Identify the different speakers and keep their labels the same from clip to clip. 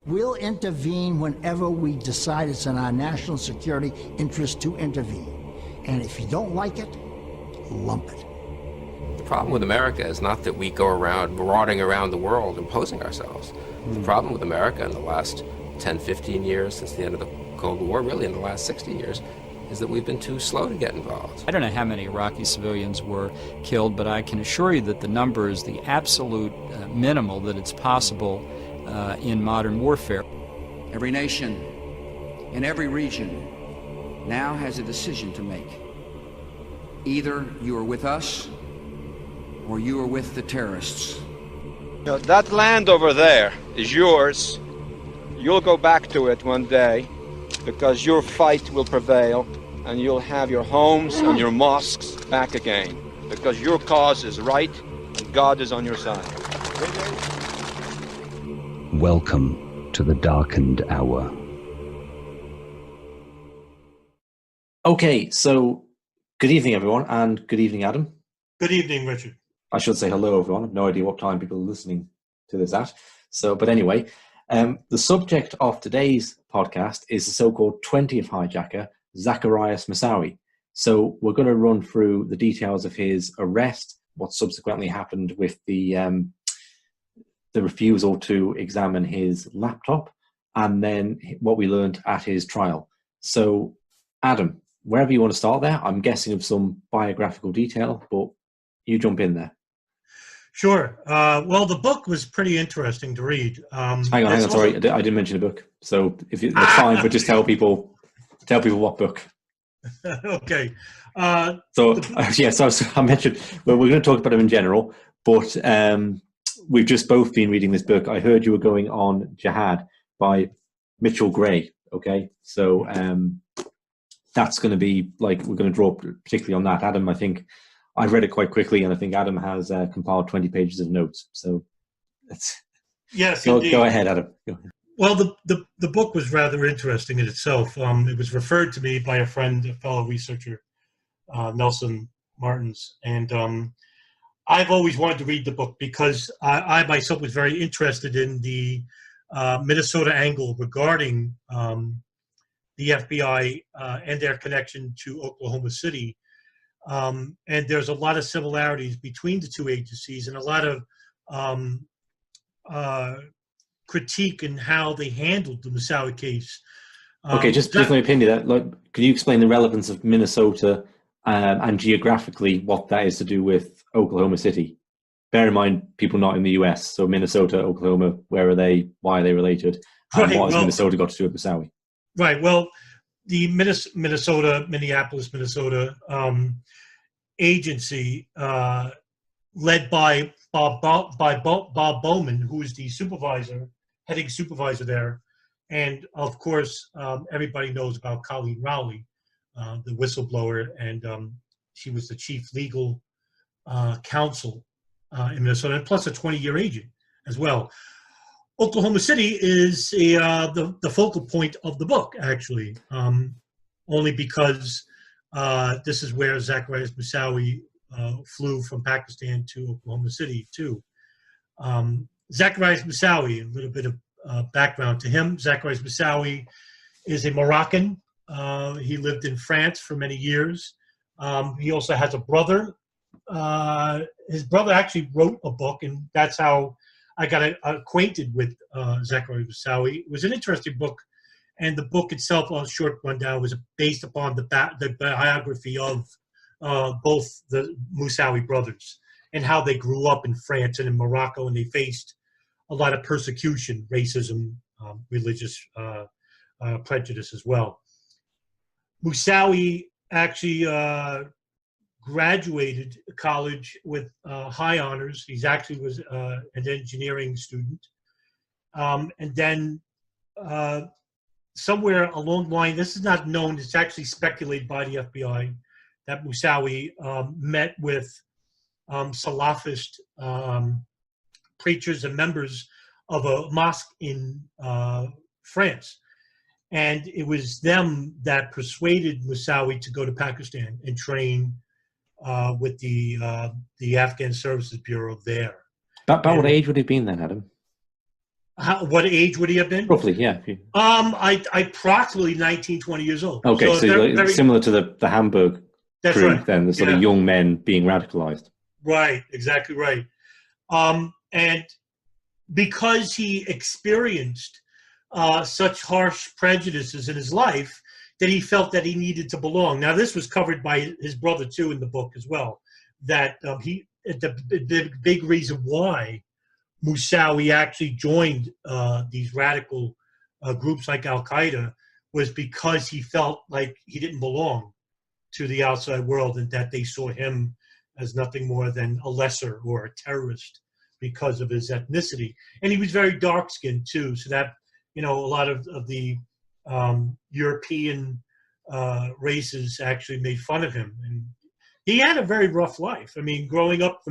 Speaker 1: We'll intervene whenever we decide it's in our national security interest to intervene. And if you don't like it, lump it.
Speaker 2: The problem with America is not that we go around marauding around the world imposing ourselves. The problem with America in the last 10, 15 years since the end of the Cold War, really in the last 60 years, is that we've been too slow to get involved.
Speaker 3: I don't know how many Iraqi civilians were killed, but I can assure you that the number is the absolute minimal that it's possible in modern warfare.
Speaker 4: Every nation in every region now has a decision to make. Either you are with us or you are with the terrorists.
Speaker 5: That land over there is yours. You'll go back to it one day because your fight will prevail and you'll have your homes and your mosques back again because your cause is right and God is on your side.
Speaker 6: Welcome to the darkened hour.
Speaker 7: Okay, so good evening, everyone, and good evening, Adam.
Speaker 8: Good evening, Richard.
Speaker 7: I should say hello, everyone. I have no idea what time people are listening to this at. But anyway, the subject of today's podcast is the so-called 20th hijacker, Zacarias Moussaoui. So we're going to run through the details of his arrest, what subsequently happened with the refusal to examine his laptop, and then what we learned at his trial. So, Adam, wherever you want to start there, I'm guessing of some biographical detail, but you jump in there.
Speaker 8: Sure. Well, the book was pretty interesting to read.
Speaker 7: Hang on, sorry, I didn't mention the book. So if it's fine, but just tell people what book.
Speaker 8: Okay.
Speaker 7: I mentioned, well, we're going to talk about him in general, but we've just both been reading this book. I heard you were going on Jihad by Mitchell Gray. Okay, so that's going to be like, we're going to draw particularly on that. Adam, I think I read it quite quickly, and I think Adam has compiled 20 pages of notes. So
Speaker 8: yes,
Speaker 7: go ahead, Adam. Go ahead.
Speaker 8: Well, the book was rather interesting in itself. It was referred to me by a friend, a fellow researcher, Nelson Martins, and I've always wanted to read the book because I myself was very interested in the Minnesota angle regarding the FBI and their connection to Oklahoma City. And there's a lot of similarities between the two agencies and a lot of critique in how they handled the Moussaoui case.
Speaker 7: Okay, just my opinion. Can you explain the relevance of Minnesota and geographically what that is to do with Oklahoma City? Bear in mind, people not in the US, so Minnesota, Oklahoma, where are they? Why are they related? And what has Minnesota got to do with Moussaoui?
Speaker 8: Right. Well, the Minneapolis, Minnesota agency, led by Bob Bowman, who is the heading supervisor there, and of course, everybody knows about Colleen Rowley, the whistleblower, and she was the chief legal counsel in Minnesota, and plus a 20-year agent as well. Oklahoma City is the focal point of the book, actually, only because this is where Zacarias Moussaoui flew from Pakistan to Oklahoma City, too. Zacarias Moussaoui, a little bit of background to him. Zacarias Moussaoui is a Moroccan. He lived in France for many years. He also has a brother. His brother actually wrote a book, and that's how I got acquainted with Zacarias Moussaoui. It was an interesting book, and the book itself, a short rundown, was based upon the biography of both the Moussaoui brothers and how they grew up in France and in Morocco, and they faced a lot of persecution, racism, religious prejudice as well. Moussaoui actually graduated college with high honors. He actually was an engineering student. And then somewhere along the line, this is not known, it's actually speculated by the FBI, that Moussaoui met with Salafist preachers and members of a mosque in France. And it was them that persuaded Moussaoui to go to Pakistan and train with the Afghan Services Bureau there.
Speaker 7: About what age would he have been then, Adam?
Speaker 8: What age would he have been?
Speaker 7: Roughly, yeah.
Speaker 8: I approximately 19, 20 years old.
Speaker 7: Okay, so
Speaker 8: very, very,
Speaker 7: similar to the Hamburg
Speaker 8: that's
Speaker 7: crew,
Speaker 8: right.
Speaker 7: then, the sort of young men being radicalized.
Speaker 8: Right, exactly right. And because he experienced such harsh prejudices in his life, that he felt that he needed to belong. Now, this was covered by his brother too in the book as well. That the big reason why Moussaoui actually joined these radical groups like Al Qaeda was because he felt like he didn't belong to the outside world, and that they saw him as nothing more than a lesser or a terrorist because of his ethnicity. And he was very dark-skinned too, so that, a lot of the European races actually made fun of him. And he had a very rough life. I mean, growing up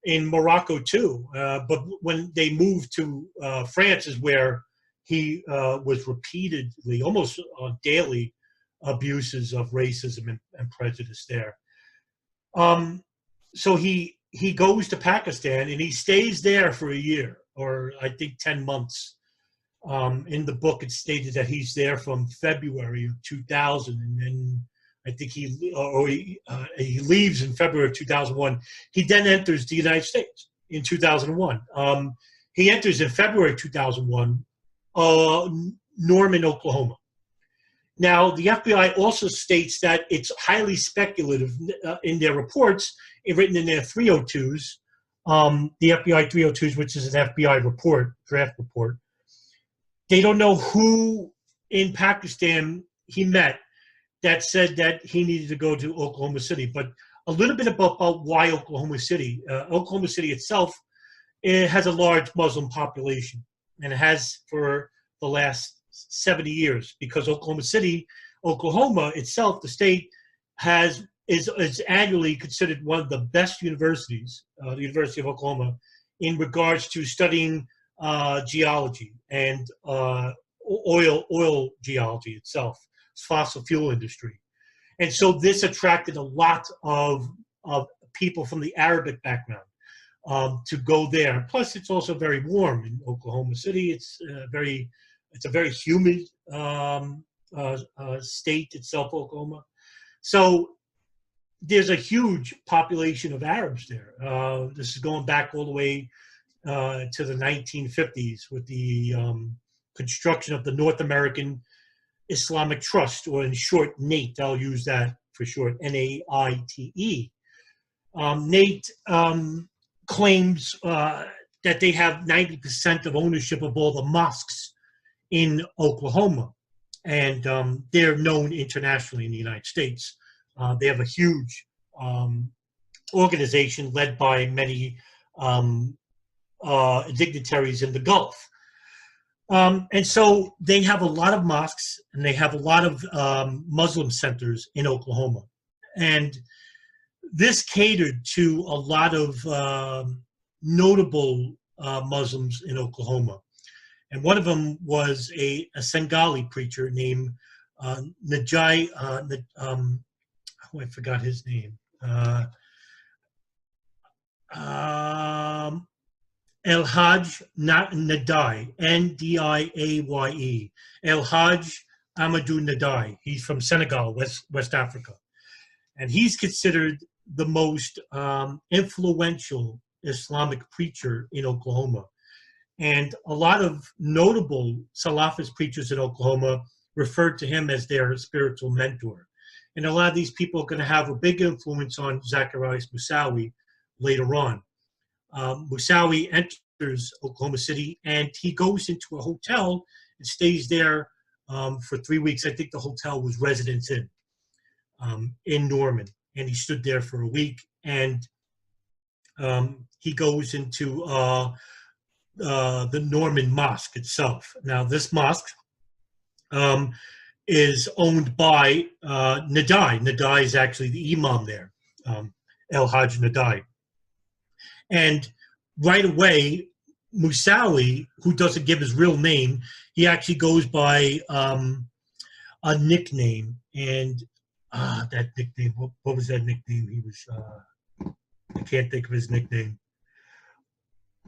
Speaker 8: in Morocco too, but when they moved to France is where he was repeatedly, almost daily, abuses of racism and prejudice there. So he goes to Pakistan and he stays there for a year, or I think 10 months. In the book, it's stated that he's there from February of 2000, and then I think he leaves in February of 2001. He then enters the United States in 2001. He enters in February 2001, Norman, Oklahoma. Now, the FBI also states that it's highly speculative in their reports, written in their 302s, the FBI 302s, which is an FBI report, draft report. They don't know who in Pakistan he met that said that he needed to go to Oklahoma City. But a little bit about why Oklahoma City. Oklahoma City itself, it has a large Muslim population, and it has for the last 70 years, because Oklahoma City, Oklahoma itself, the state, is annually considered one of the best universities, the University of Oklahoma, in regards to studying geology and oil geology itself, fossil fuel industry. And so this attracted a lot of people from the Arabic background to go there. Plus, it's also very warm in Oklahoma City. It's a very humid state itself, Oklahoma. So there's a huge population of Arabs there. This is going back all the way to the 1950s with the construction of the North American Islamic Trust, or in short, NATE. I'll use that for short, N-A-I-T-E. NATE claims that they have 90% of ownership of all the mosques in Oklahoma, and they're known internationally in the United States. They have a huge organization led by many dignitaries in the Gulf. And so they have a lot of mosques, and they have a lot of Muslim centers in Oklahoma. And this catered to a lot of notable Muslims in Oklahoma. And one of them was a Sengali preacher named Najai, I forgot his name. El-Hajj Nadai, N-D-I-A-Y-E. El-Hajj Amadou Nadai. He's from Senegal, West Africa. And he's considered the most influential Islamic preacher in Oklahoma. And a lot of notable Salafist preachers in Oklahoma referred to him as their spiritual mentor. And a lot of these people are going to have a big influence on Zacarias Moussaoui later on. Moussaoui enters Oklahoma City, and he goes into a hotel and stays there for 3 weeks. I think the hotel was Residence Inn in Norman, and he stood there for a week. And he goes into the Norman Mosque itself. Now, this mosque is owned by Nadai. Nadai is actually the imam there, El-Hajj Nadai. And right away, Moussaoui, who doesn't give his real name, he actually goes by a nickname. And that nickname, what was that nickname? He was, I can't think of his nickname.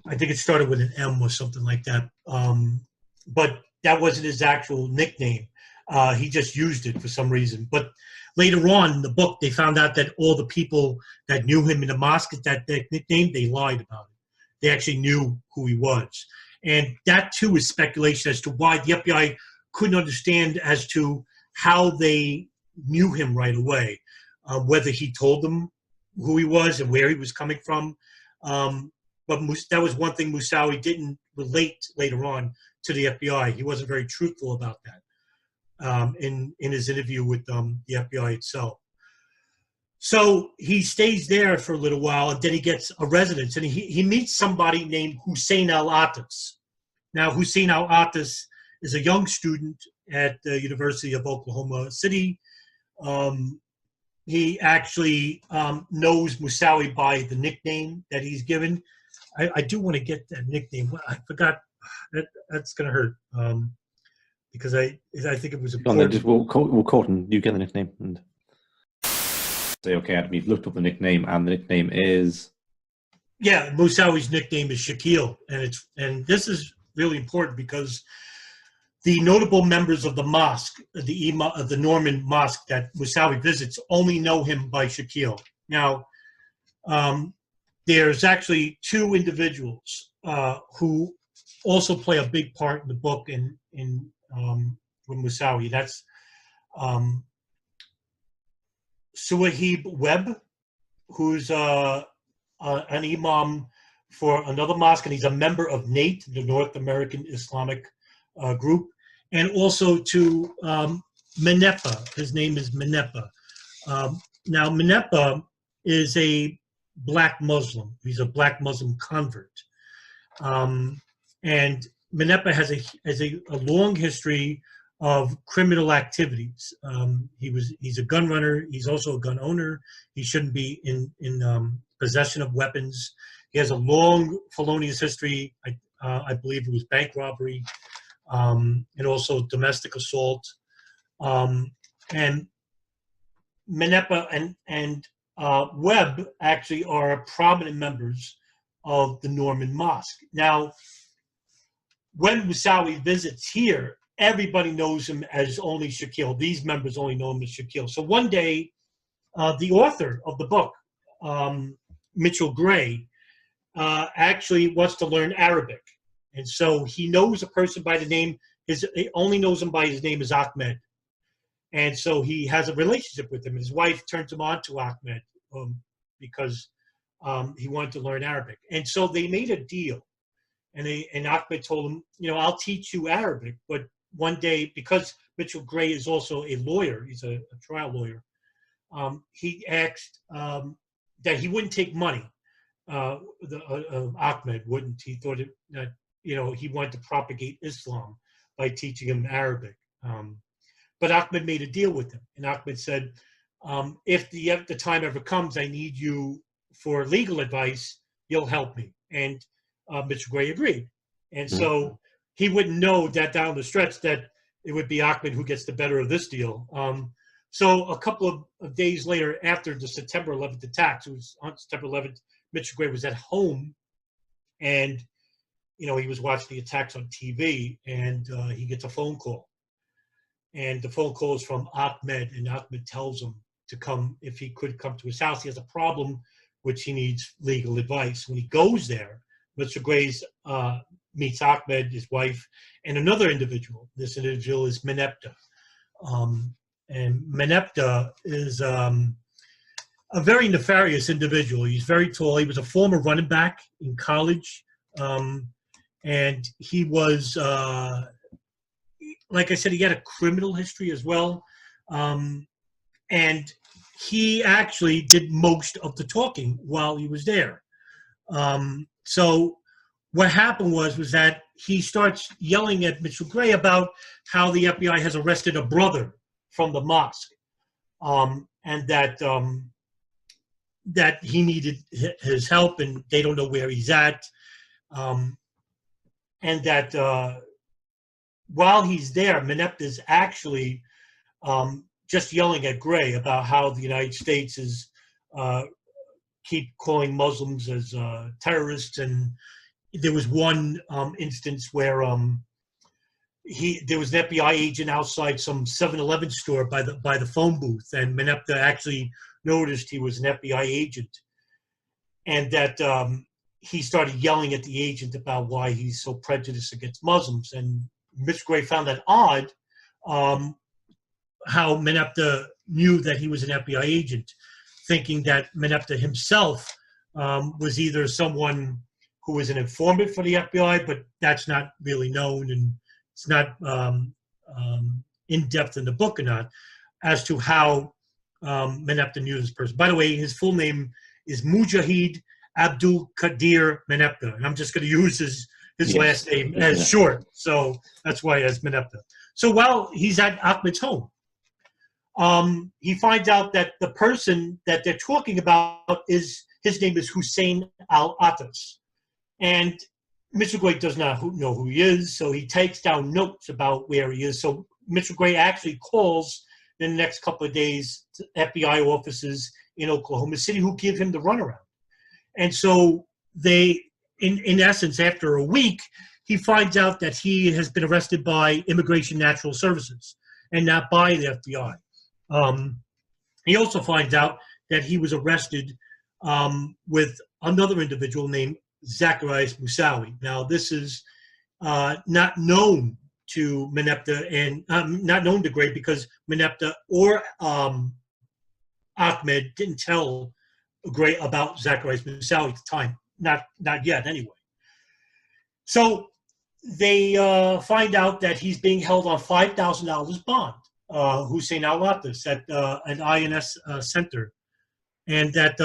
Speaker 8: I think it started with an M or something like that. But that wasn't his actual nickname. He just used it for some reason. But later on in the book, they found out that all the people that knew him in the mosque at that nickname, they lied about it. They actually knew who he was. And that, too, is speculation as to why the FBI couldn't understand as to how they knew him right away, whether he told them who he was and where he was coming from. But that was one thing Moussaoui didn't relate later on to the FBI. He wasn't very truthful about that in his interview with the FBI itself. So he stays there for a little while, and then he gets a residence, and he meets somebody named Hussein Al-Attas. Now, Hussein Al-Attas is a young student at the University of Oklahoma City. He actually knows Moussaoui by the nickname that he's given. I do want to get that nickname. I forgot. That's going to hurt because I think it was important.
Speaker 7: We'll quote and you get the nickname and say, okay, Adam, you've looked up the nickname, and the nickname is.
Speaker 8: Yeah, Moussaoui's nickname is Shaquille, and this is really important because the notable members of the mosque, the Norman mosque that Moussaoui visits, only know him by Shaquille. Now, there's actually two individuals who also play a big part in the book with Moussaoui. That's Suhaib Webb, who's an imam for another mosque, and he's a member of NATE, the North American Islamic group, and also to Menepa. His name is Menepa. Now, Menepa is a black Muslim. He's a black Muslim convert. And Menepa has a long history of criminal activities. He's a gun runner. He's also a gun owner. He shouldn't be in possession of weapons. He has a long felonious history. I believe it was bank robbery, and also domestic assault. And Menepa and Webb actually are prominent members of the Norman Mosque. Now, when Moussaoui visits here, everybody knows him as only Shaquille. These members only know him as Shaquille. So one day, the author of the book, Mitchell Gray, actually wants to learn Arabic. And so he knows a person by the name, he only knows him by his name is Ahmed. And so he has a relationship with him. His wife turns him on to Ahmed because he wanted to learn Arabic. And so they made a deal. And Ahmed told him, I'll teach you Arabic, but one day, because Mitchell Gray is also a lawyer, he's a trial lawyer, he asked that he wouldn't take money. Ahmed wouldn't. He thought that he wanted to propagate Islam by teaching him Arabic. But Ahmed made a deal with him, and Ahmed said, if the time ever comes, I need you for legal advice, you'll help me. And Mitchell Gray agreed. And so he wouldn't know that down the stretch that it would be Ahmed who gets the better of this deal. So a couple of days later, after the September 11th attacks, it was on September 11th, Mitchell Gray was at home, and he was watching the attacks on TV, and he gets a phone call. And the phone call is from Ahmed, and Ahmed tells him to come, if he could come to his house. He has a problem, which he needs legal advice. When he goes there, Mr. Gray meets Ahmed, his wife, and another individual. This individual is Menepta. And Menepta is a very nefarious individual. He's very tall. He was a former running back in college. And he was, like I said, he had a criminal history as well. And he actually did most of the talking while he was there. So what happened was that he starts yelling at Mitchell Gray about how the FBI has arrested a brother from the mosque, and that he needed his help, and they don't know where he's at, and that while he's there, Menepta is actually just yelling at Gray about how the United States is keep calling Muslims as terrorists, and there was one instance where there was an FBI agent outside some 7-Eleven store by the phone booth, and Meneptah actually noticed he was an FBI agent, and that he started yelling at the agent about why he's so prejudiced against Muslims. And Mr. Gray found that odd, how Meneptah knew that he was an FBI agent, thinking that Meneptah himself was either someone who was an informant for the FBI, but that's not really known, and it's not in depth in the book or not, as to how Meneptah knew this person. By the way, his full name is Mujahid Abdul Qadir Meneptah, and I'm just going to use his last name as short, so that's why as Meneptah. So while he's at Ahmed's home, he finds out that the person that they're talking about his name is Hussein al-Attas, and Mr. Gray does not know who he is, so he takes down notes about where he is. So Mr. Gray actually calls in the next couple of days to FBI offices in Oklahoma City who give him the runaround. And so they, in essence, after a week, he finds out that he has been arrested by Immigration Natural Services and not by the FBI. He also finds out that he was arrested with another individual named Zacarias Moussaoui. Now, this is not known to Meneptah and not known to Gray, because Meneptah or Ahmed didn't tell Gray about Zacarias Moussaoui at the time. Not yet, anyway. So they find out that he's being held on $5,000 bond, Hussein al-Attas, at an INS center, and that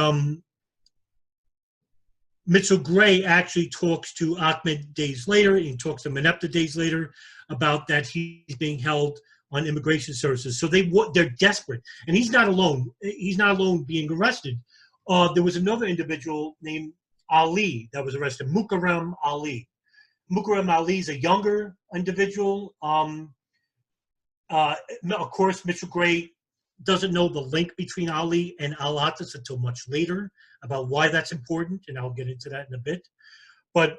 Speaker 8: Mitchell Gray actually talks to Ahmed days later. He talks to Meneptah days later about that he's being held on immigration services. So they're desperate, and he's not alone. He's not alone being arrested. There was another individual named Ali that was arrested, Mukarram Ali. Mukarram Ali is a younger individual. Of course, Mitchell Gray doesn't know the link between Ali and al-Attas until much later, about why that's important, and I'll get into that in a bit. But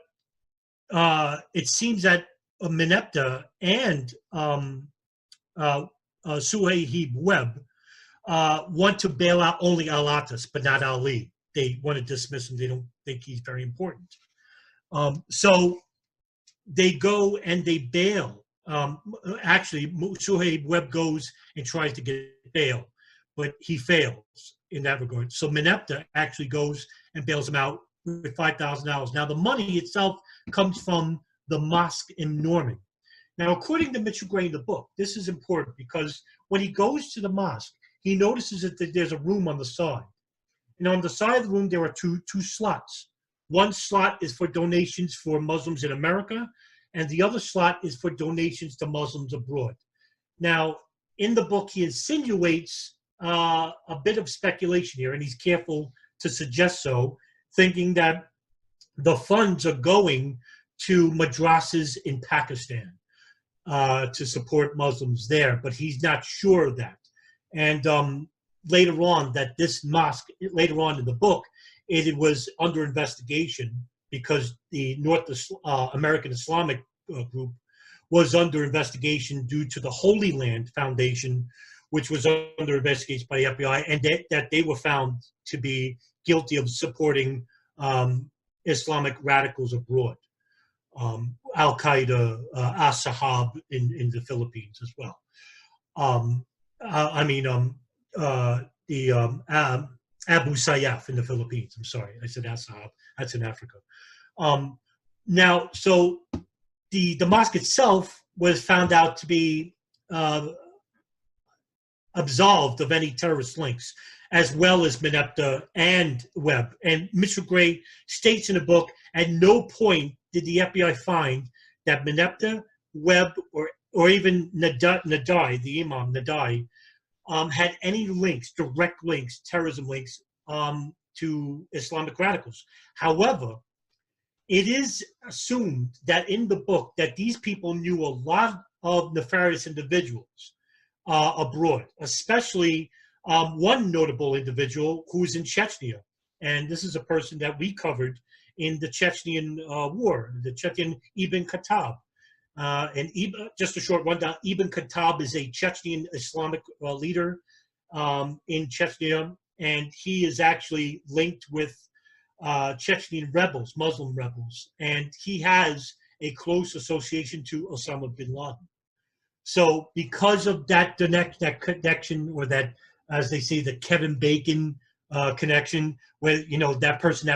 Speaker 8: it seems that Meneptah and Suhaib Webb want to bail out only al-Attas, but not Ali. They want to dismiss him. They don't think he's very important. So they go and they bail. Actually, Suhaib Webb goes and tries to get bail, but he fails in that regard. So Meneptah actually goes and bails him out with $5,000. Now, the money itself comes from the mosque in Norman. Now, according to Mitchell Gray in the book, this is important because when he goes to the mosque, he notices that there's a room on the side. And on the side of the room, there are two slots. One slot is for donations for Muslims in America, and the other slot is for donations to Muslims abroad. Now, in the book, he insinuates a bit of speculation here, and he's careful to suggest so, thinking that the funds are going to madrasas in Pakistan to support Muslims there, but he's not sure of that. And later on, that this mosque, later on in the book, it was under investigation because the North American Islamic group was under investigation due to the Holy Land Foundation, which was under investigation by the FBI, and that they were found to be guilty of supporting Islamic radicals abroad. Al-Qaeda, As-Sahab in the Philippines as well. Abu Sayyaf in the Philippines. I'm sorry, I said As-Sahab. That's in Africa. Now, so the mosque itself was found out to be absolved of any terrorist links, as well as Meneptah and Webb. And Mitchell Gray states in the book, at no point did the FBI find that Meneptah, Webb, or even Nadai, the Imam Nadai, had any links, direct links, terrorism links, to Islamic radicals. However, it is assumed that in the book that these people knew a lot of nefarious individuals abroad, especially one notable individual who was in Chechnya. And this is a person that we covered in the Chechen war, the Chechen Ibn Khattab. Just a short rundown, Ibn Khattab is a Chechen Islamic leader in Chechnya, and he is actually linked with Chechen rebels, Muslim rebels, and he has a close association to Osama bin Laden. So because of that connection, or that, as they say, the Kevin Bacon connection, where, you know, that person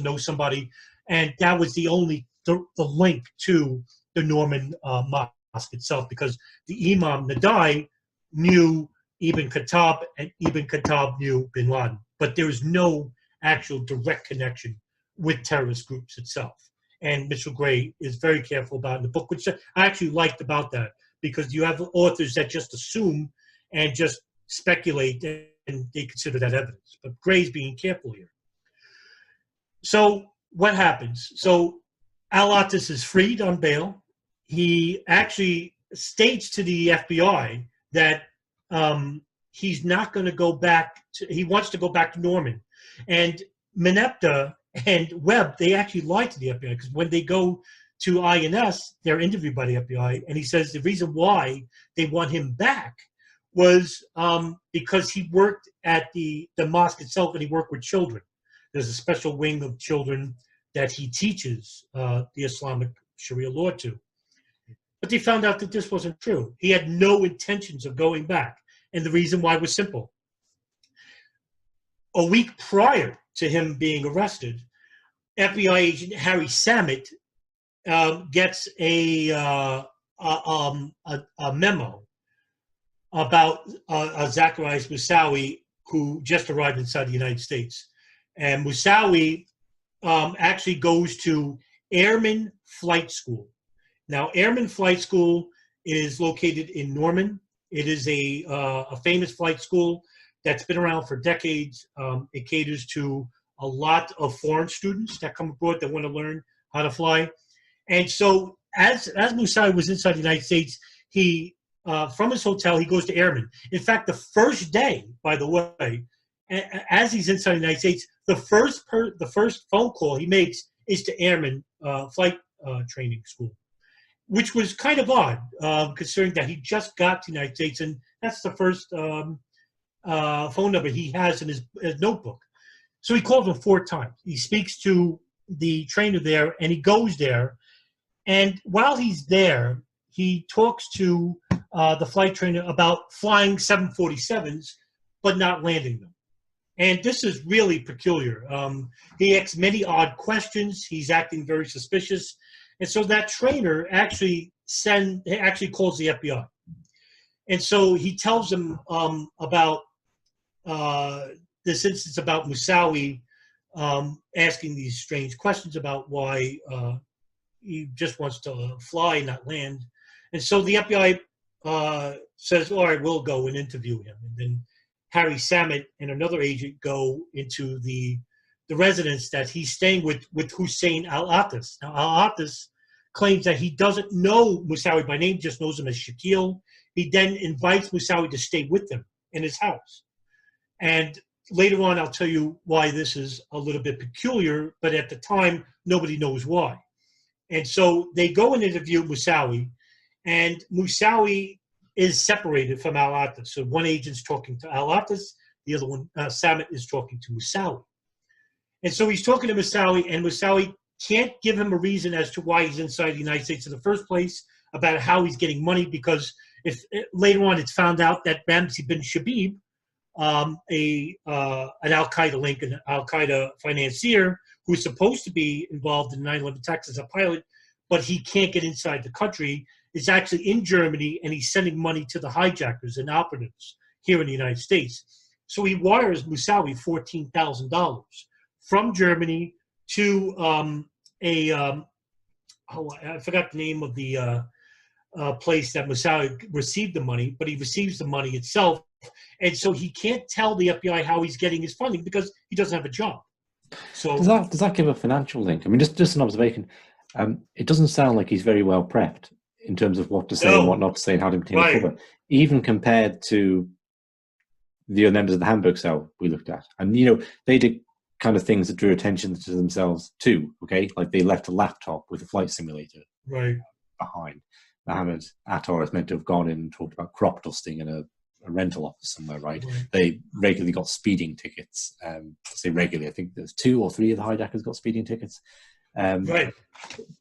Speaker 8: knows somebody, and that was the only the link to the Norman mosque itself, because the Imam Nadai knew Ibn Khattab, and Ibn Khattab knew bin Laden, but there is no actual direct connection with terrorist groups itself. And Mitchell Gray is very careful about in the book, which I actually liked about that, because you have authors that just assume and just speculate, and they consider that evidence. But Gray's being careful here. So what happens? So Al-Atas is freed on bail. He actually states to the FBI that he's not going to go back he wants to go back to Norman. And Meneptah and Webb, they actually lied to the FBI, because when they go to INS, they're interviewed by the FBI, and he says the reason why they want him back was because he worked at the mosque itself, and he worked with children. There's a special wing of children that he teaches the Islamic Sharia law to. But they found out that this wasn't true. He had no intentions of going back. And the reason why was simple. A week prior to him being arrested, FBI agent Harry Samet gets a memo about Zacarias Moussaoui, who just arrived inside the United States. And Moussaoui actually goes to Airman Flight School. Now, Airman Flight School is located in Norman. It is a famous flight school that's been around for decades. It caters to a lot of foreign students that come abroad that want to learn how to fly. And so as Moussaoui was inside the United States, he from his hotel, he goes to Airman. In fact, the first day, by the way, as he's inside the United States, the first phone call he makes is to Airman Flight Training School, which was kind of odd, considering that he just got to the United States, and that's the first phone number he has in his notebook. So he called him 4 times. He speaks to the trainer there, and he goes there. And while he's there, he talks to the flight trainer about flying 747s, but not landing them. And this is really peculiar. He asks many odd questions. He's acting very suspicious. And so that trainer actually calls the FBI. And so he tells him about this instance about Moussaoui asking these strange questions about why he just wants to fly, not land. And so the FBI says, all right, we'll go and interview him. And then Harry Samet and another agent go into the residence that he's staying with Hussein Al-Atas. Now, Al-Atas claims that he doesn't know Moussaoui by name, just knows him as Shakil. He then invites Moussaoui to stay with him in his house. And later on, I'll tell you why this is a little bit peculiar, but at the time, nobody knows why. And so they go and interview Moussaoui, and Moussaoui is separated from Al-Atas. So one agent's talking to Al-Atas, the other one, Samet, is talking to Moussaoui. And so he's talking to Moussaoui, and Moussaoui can't give him a reason as to why he's inside the United States in the first place, about how he's getting money, because if later on it's found out that Ramzi bin Shabib, an Al-Qaeda link, an Al-Qaeda financier, who's supposed to be involved in 9/11 attacks as a pilot, but he can't get inside the country, is actually in Germany, and he's sending money to the hijackers and operatives here in the United States. So he wires Moussaoui $14,000 from Germany to I forgot the name of the place that Moussaoui received the money, but he receives the money itself. And so he can't tell the FBI how he's getting his funding because he doesn't have a job. So
Speaker 7: does that give a financial link? I mean, just an observation. It doesn't sound like he's very well prepped in terms of what to say and what not to say and how to maintain a cover, even compared to the other members of the Hamburg cell we looked at. And, you know, they did kind of things that drew attention to themselves too. Okay, like they left a laptop with a flight simulator
Speaker 8: Right.
Speaker 7: behind. Mohammed Attar is meant to have gone in and talked about crop dusting in a rental office somewhere, right? They regularly got speeding tickets. I say regularly, I think there's 2 or 3 of the hijackers got speeding tickets.
Speaker 8: Right.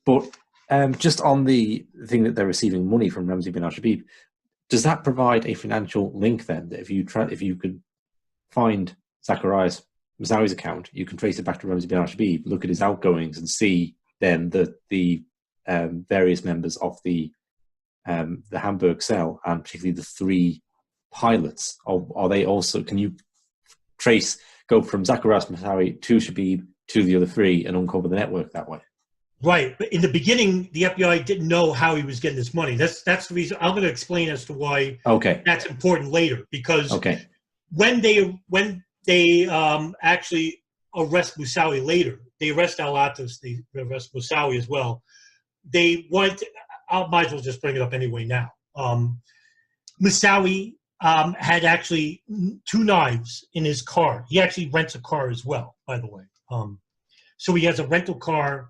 Speaker 7: But just on the thing that they're receiving money from Ramzi bin al-Shabib, does that provide a financial link then? That if you could find Zacarias Moussaoui's account, you can trace it back to Ramzi bin al-Shabib, look at his outgoings, and see then that the various members of the Hamburg cell, and particularly the 3 pilots, are they also? Can you go from Zacarias Moussaoui to Shabib to the other 3 and uncover the network that way?
Speaker 8: Right, but in the beginning, the FBI didn't know how he was getting this money. That's the reason. I'm going to explain as to why that's important later. Because when they actually arrest Moussaoui later, they arrest Al-Attas, they arrest Moussaoui as well. They want. I might as well just bring it up anyway now. Moussaoui had actually 2 knives in his car. He actually rents a car as well, by the way. So he has a rental car,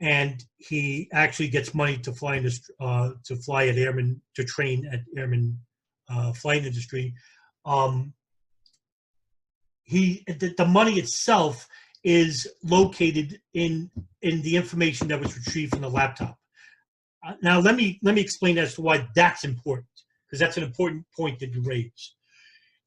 Speaker 8: and he actually gets money to fly in this, to fly at airmen, to train at airmen flight industry. The money itself is located in the information that was retrieved from the laptop. Now let me explain as to why that's important, because that's an important point that you raised.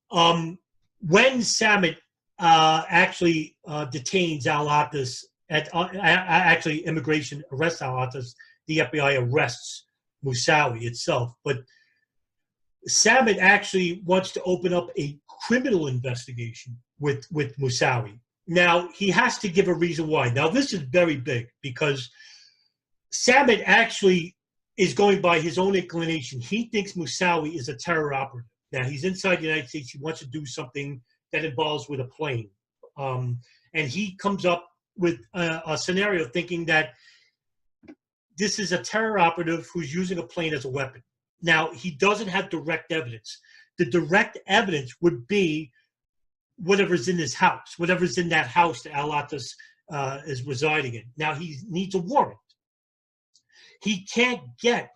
Speaker 8: When Samet actually detains Al-Attas, actually immigration arrests Al-Attas, the FBI arrests Moussaoui itself. But Samet actually wants to open up a criminal investigation with Moussaoui. Now, he has to give a reason why. Now, this is very big, because Samet actually is going by his own inclination. He thinks Moussaoui is a terror operative. Now, he's inside the United States. He wants to do something that involves with a plane. And he comes up with a scenario thinking that this is a terror operative who's using a plane as a weapon. Now, he doesn't have direct evidence. The direct evidence would be whatever's in his house, whatever's in that house that Al-Attas is residing in. Now, he needs a warrant. He can't get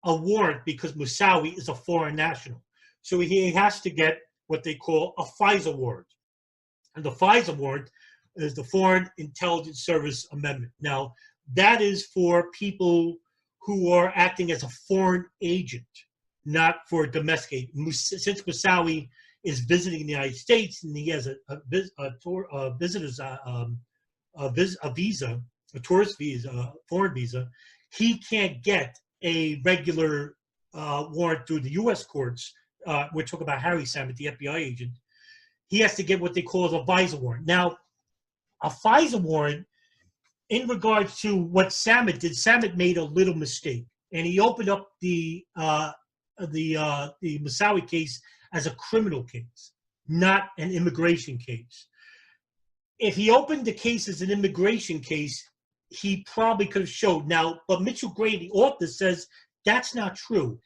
Speaker 8: a warrant because Moussaoui is a foreign national. So he has to get what they call a FISA warrant. And the FISA warrant is the Foreign Intelligence Service Amendment. Now, that is for people who are acting as a foreign agent, not for domestic. Since Moussaoui is visiting the United States and he has a visitor's visa, a tourist visa, a foreign visa, he can't get a regular warrant through the U.S. courts. We're talking about Harry Samet, the FBI agent. He has to get what they call a FISA warrant. Now, a FISA warrant, in regards to what Samet did, Samet made a little mistake, and he opened up the Moussaoui case as a criminal case, not an immigration case. If he opened the case as an immigration case, he probably could have showed. Now, but Mitchell Gray, the author, says that's not true,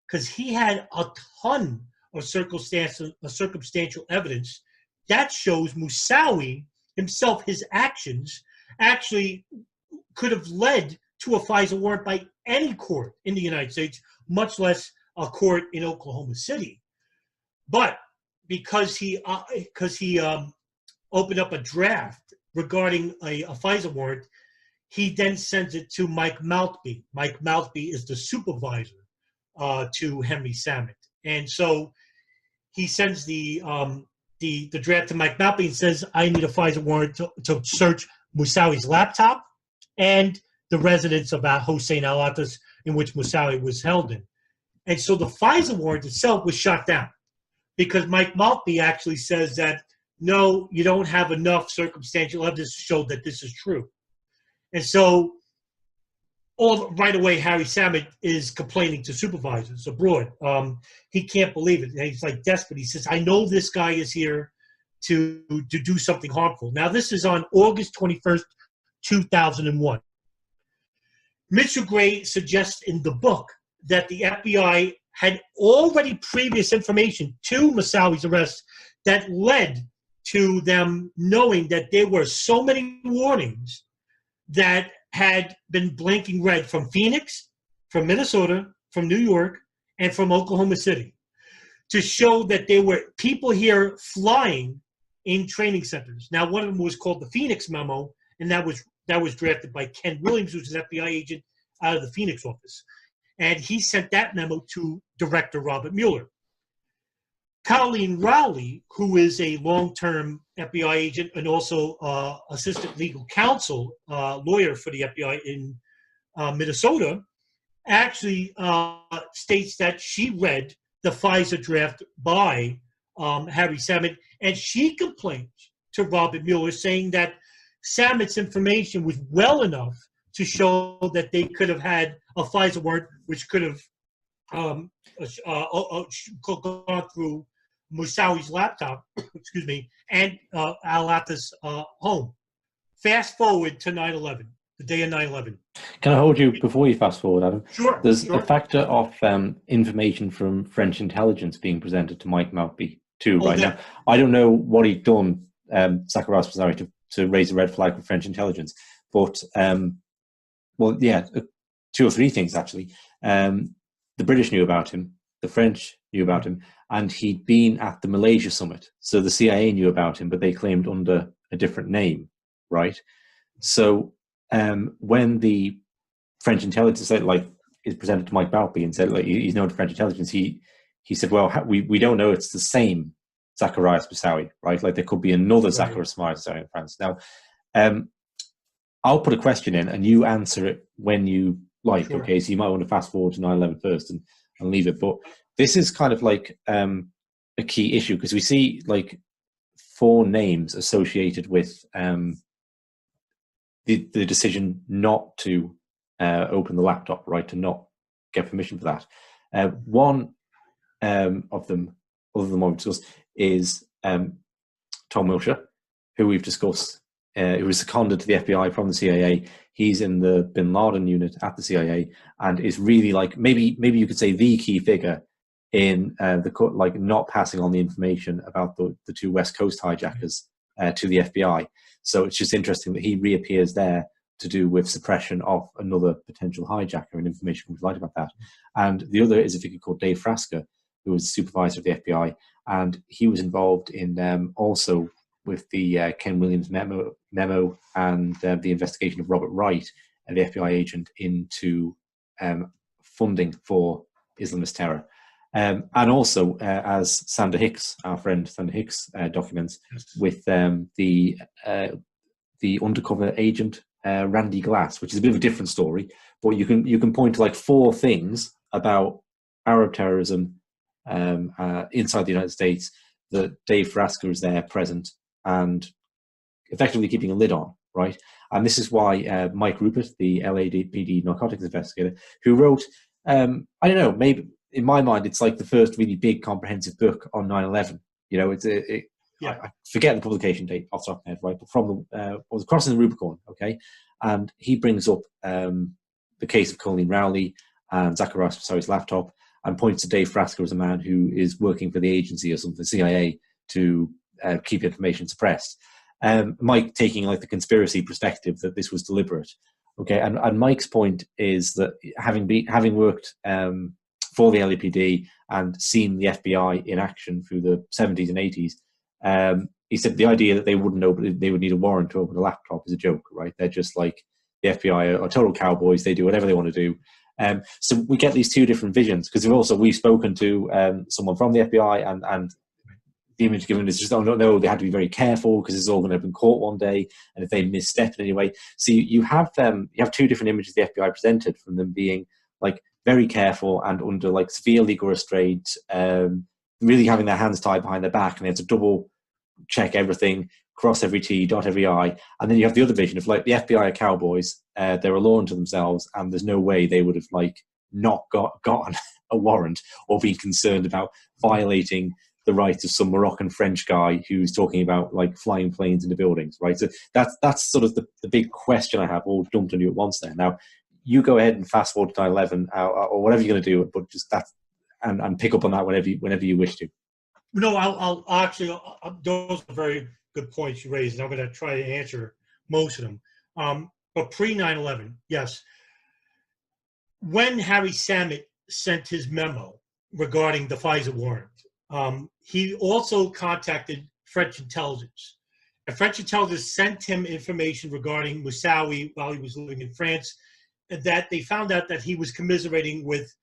Speaker 8: because he had a ton of circumstantial evidence that shows Moussaoui himself, his actions, actually could have led to a FISA warrant by any court in the United States, much less a court in Oklahoma City. But because he opened up a draft regarding a FISA warrant, he then sends it to Mike Maltby. Mike Maltby is the supervisor to Henry Samet, and so he sends the draft to Mike Maltby and says, "I need a FISA warrant to search Moussaoui's laptop and the residence of Hossein Al-Attas, in which Moussaoui was held in." And so the FISA warrant itself was shot down because Mike Maltby actually says that, no, you don't have enough circumstantial evidence to show that this is true. And so right away, Harry Samet is complaining to supervisors abroad. He can't believe it. He's like desperate. He says, I know this guy is here to do something harmful. Now, this is on August 21st, 2001. Mitchell Gray suggests in the book that the FBI had already previous information to Moussaoui's arrest that led to them knowing that there were so many warnings that had been blinking red from Phoenix, from Minnesota, from New York, and from Oklahoma City, to show that there were people here flying in training centers. Now, one of them was called the Phoenix Memo, and that was drafted by Ken Williams, who's an FBI agent out of the Phoenix office. And he sent that memo to Director Robert Mueller. Colleen Rowley, who is a long-term FBI agent and also assistant legal counsel lawyer for the FBI in Minnesota, actually states that she read the FISA draft by Harry Samet, and she complained to Robert Mueller saying that Samet's information was well enough to show that they could have had a FISA warrant, which could have gone through Moussaoui's laptop, excuse me, and Al-Atta's home. Fast forward to 9/11, the day of 9/11.
Speaker 7: Can I hold you before you fast forward, Adam?
Speaker 8: Sure.
Speaker 7: There's a factor of information from French intelligence being presented to Mike Maltby too right now. I don't know what he'd done, Zacarias Moussaoui, to raise a red flag with French intelligence, but well, yeah, two or three things actually. The British knew about him, the French knew about him, and he'd been at the Malaysia summit. So the CIA knew about him, but they claimed under a different name, right? So when the French intelligence said, is presented to Mike Maltby and said, he's known to French intelligence, he said, well, we don't know it's the same Zacarias Moussaoui, right? Like there could be another Zacarias Moussaoui in France. Now, I'll put a question in and you answer it when you like. Sure. Okay, so you might want to fast forward to 9/11 first and leave it. But this is kind of like a key issue because we see like 4 names associated with the decision not to open the laptop, right? To not get permission for that. One of them, other than what we've discussed, is Tom Wilshire, who we've discussed, who was seconded to the FBI from the CIA. He's in the Bin Laden unit at the CIA and is really like maybe you could say the key figure in not passing on the information about the 2 West Coast hijackers to the FBI. So it's just interesting that he reappears there to do with suppression of another potential hijacker, and information comes to light about that. And the other is a figure called Dave Frasker, who was the supervisor of the FBI, and he was involved in also with the Ken Williams memo and the investigation of Robert Wright, the FBI agent, into funding for Islamist terror. And also, as Sander Hicks, our friend Sander Hicks, documents, with the undercover agent Randy Glass, which is a bit of a different story, but you can point to like 4 things about Arab terrorism inside the United States that Dave Frasker is there present and effectively keeping a lid on, right? And this is why Mike Rupert, the LAPD narcotics investigator, who wrote, I don't know, maybe in my mind, it's like the first really big comprehensive book on 9/11. You know, I forget the publication date off the top of my head, right? But from was Crossing the Rubicon, okay? And he brings up the case of Colleen Rowley and Zacarias Moussaoui's laptop and points to Dave Frasker as a man who is working for the agency or something, the CIA, to keep information suppressed. Mike taking like the conspiracy perspective that this was deliberate, okay? And Mike's point is that having worked for the LAPD and seen the FBI in action through the 70s and 80s, he said the idea that they wouldn't open, they would need a warrant to open a laptop is a joke, right? They're just like the FBI are total cowboys. They do whatever they want to do. So we get these 2 different visions because we've spoken to someone from the FBI and the image given is just, no, they had to be very careful because it's all going to be in court one day, and if they misstep in any way. So you have 2 different images the FBI presented from them being like very careful and under like severe legal restraint, really having their hands tied behind their back, and they have to double check everything, cross every T, dot every I. And then you have the other vision of like the FBI are cowboys, they're a law unto themselves, and there's no way they would have like not gotten a warrant or been concerned about violating the rights of some Moroccan French guy who's talking about like flying planes into buildings, right? So that's sort of the big question I have all dumped on you at once there. Now, you go ahead and fast forward to 9/11 or whatever you're going to do, but just that and pick up on that whenever you wish to.
Speaker 8: No, I'll actually, those are very good points you raised, and I'm going to try to answer most of them. But pre 9/11, yes. When Harry Samet sent his memo regarding the FISA warrant, he also contacted French intelligence. And French intelligence sent him information regarding Moussaoui while he was living in France, that they found out that he was commiserating with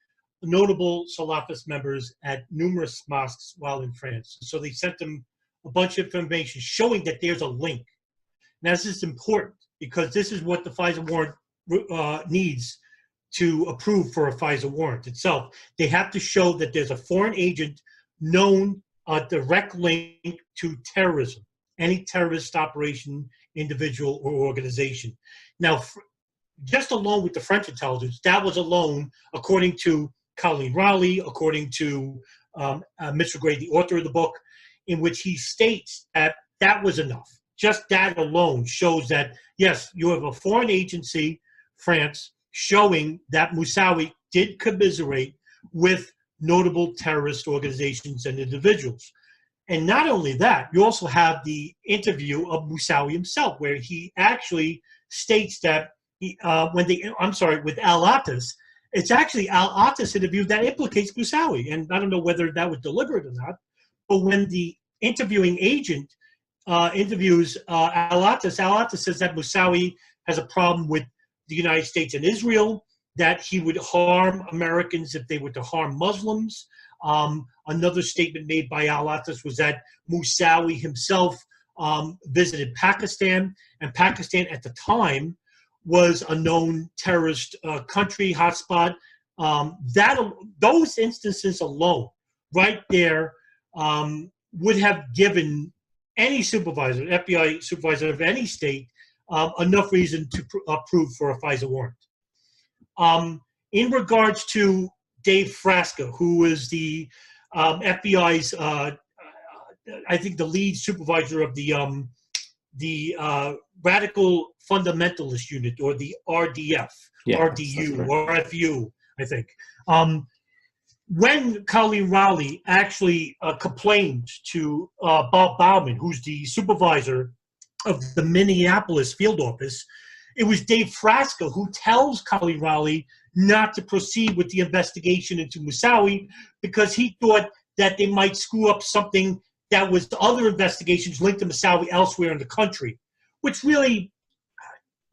Speaker 8: notable Salafist members at numerous mosques while in France. So they sent him a bunch of information showing that there's a link. Now, this is important because this is what the FISA warrant needs to approve for a FISA warrant itself. They have to show that there's a foreign agent known a direct link to terrorism, any terrorist operation, individual, or organization. Now, just alone with the French intelligence, that was alone, according to Colleen Rowley, according to Mr. Gray, the author of the book, in which he states that that was enough. Just that alone shows that, yes, you have a foreign agency, France, showing that Moussaoui did commiserate with notable terrorist organizations and individuals. And not only that, you also have the interview of Moussaoui himself, where he actually states that with Al-Attas, it's actually Al-Attas interview that implicates Moussaoui. And I don't know whether that was deliberate or not, but when the interviewing agent interviews Al-Attas, Al-Attas says that Moussaoui has a problem with the United States and Israel, that he would harm Americans if they were to harm Muslims. Another statement made by Al-Attas was that Moussaoui himself visited Pakistan, and Pakistan at the time was a known terrorist country hotspot. Those instances alone, right there, would have given any supervisor, FBI supervisor of any state, enough reason to approve for a FISA warrant. In regards to Dave Frasca, who is the FBI's, I think, the lead supervisor of the Radical Fundamentalist Unit, or the RDF, RDU, or RFU, I think. When Colleen Rowley actually complained to Bob Bauman, who's the supervisor of the Minneapolis field office, it was Dave Frasca who tells Colleen Rowley not to proceed with the investigation into Moussaoui because he thought that they might screw up something that was other investigations linked to Moussaoui elsewhere in the country, which really,